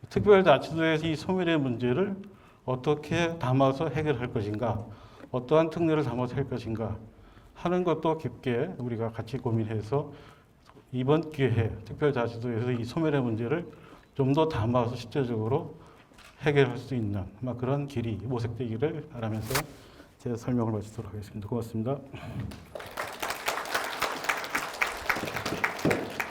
특별자치도에서 이 소멸의 문제를 어떻게 담아서 해결할 것인가, 어떠한 특례를 담아서 할 것인가 하는 것도 깊게 우리가 같이 고민해서 이번 기회에 특별자치도에서 이 소멸의 문제를 좀 더 담아서 실제적으로 해결할 수 있는 그런 길이 모색되기를 바라면서 제 설명을 마치도록 하겠습니다. 고맙습니다.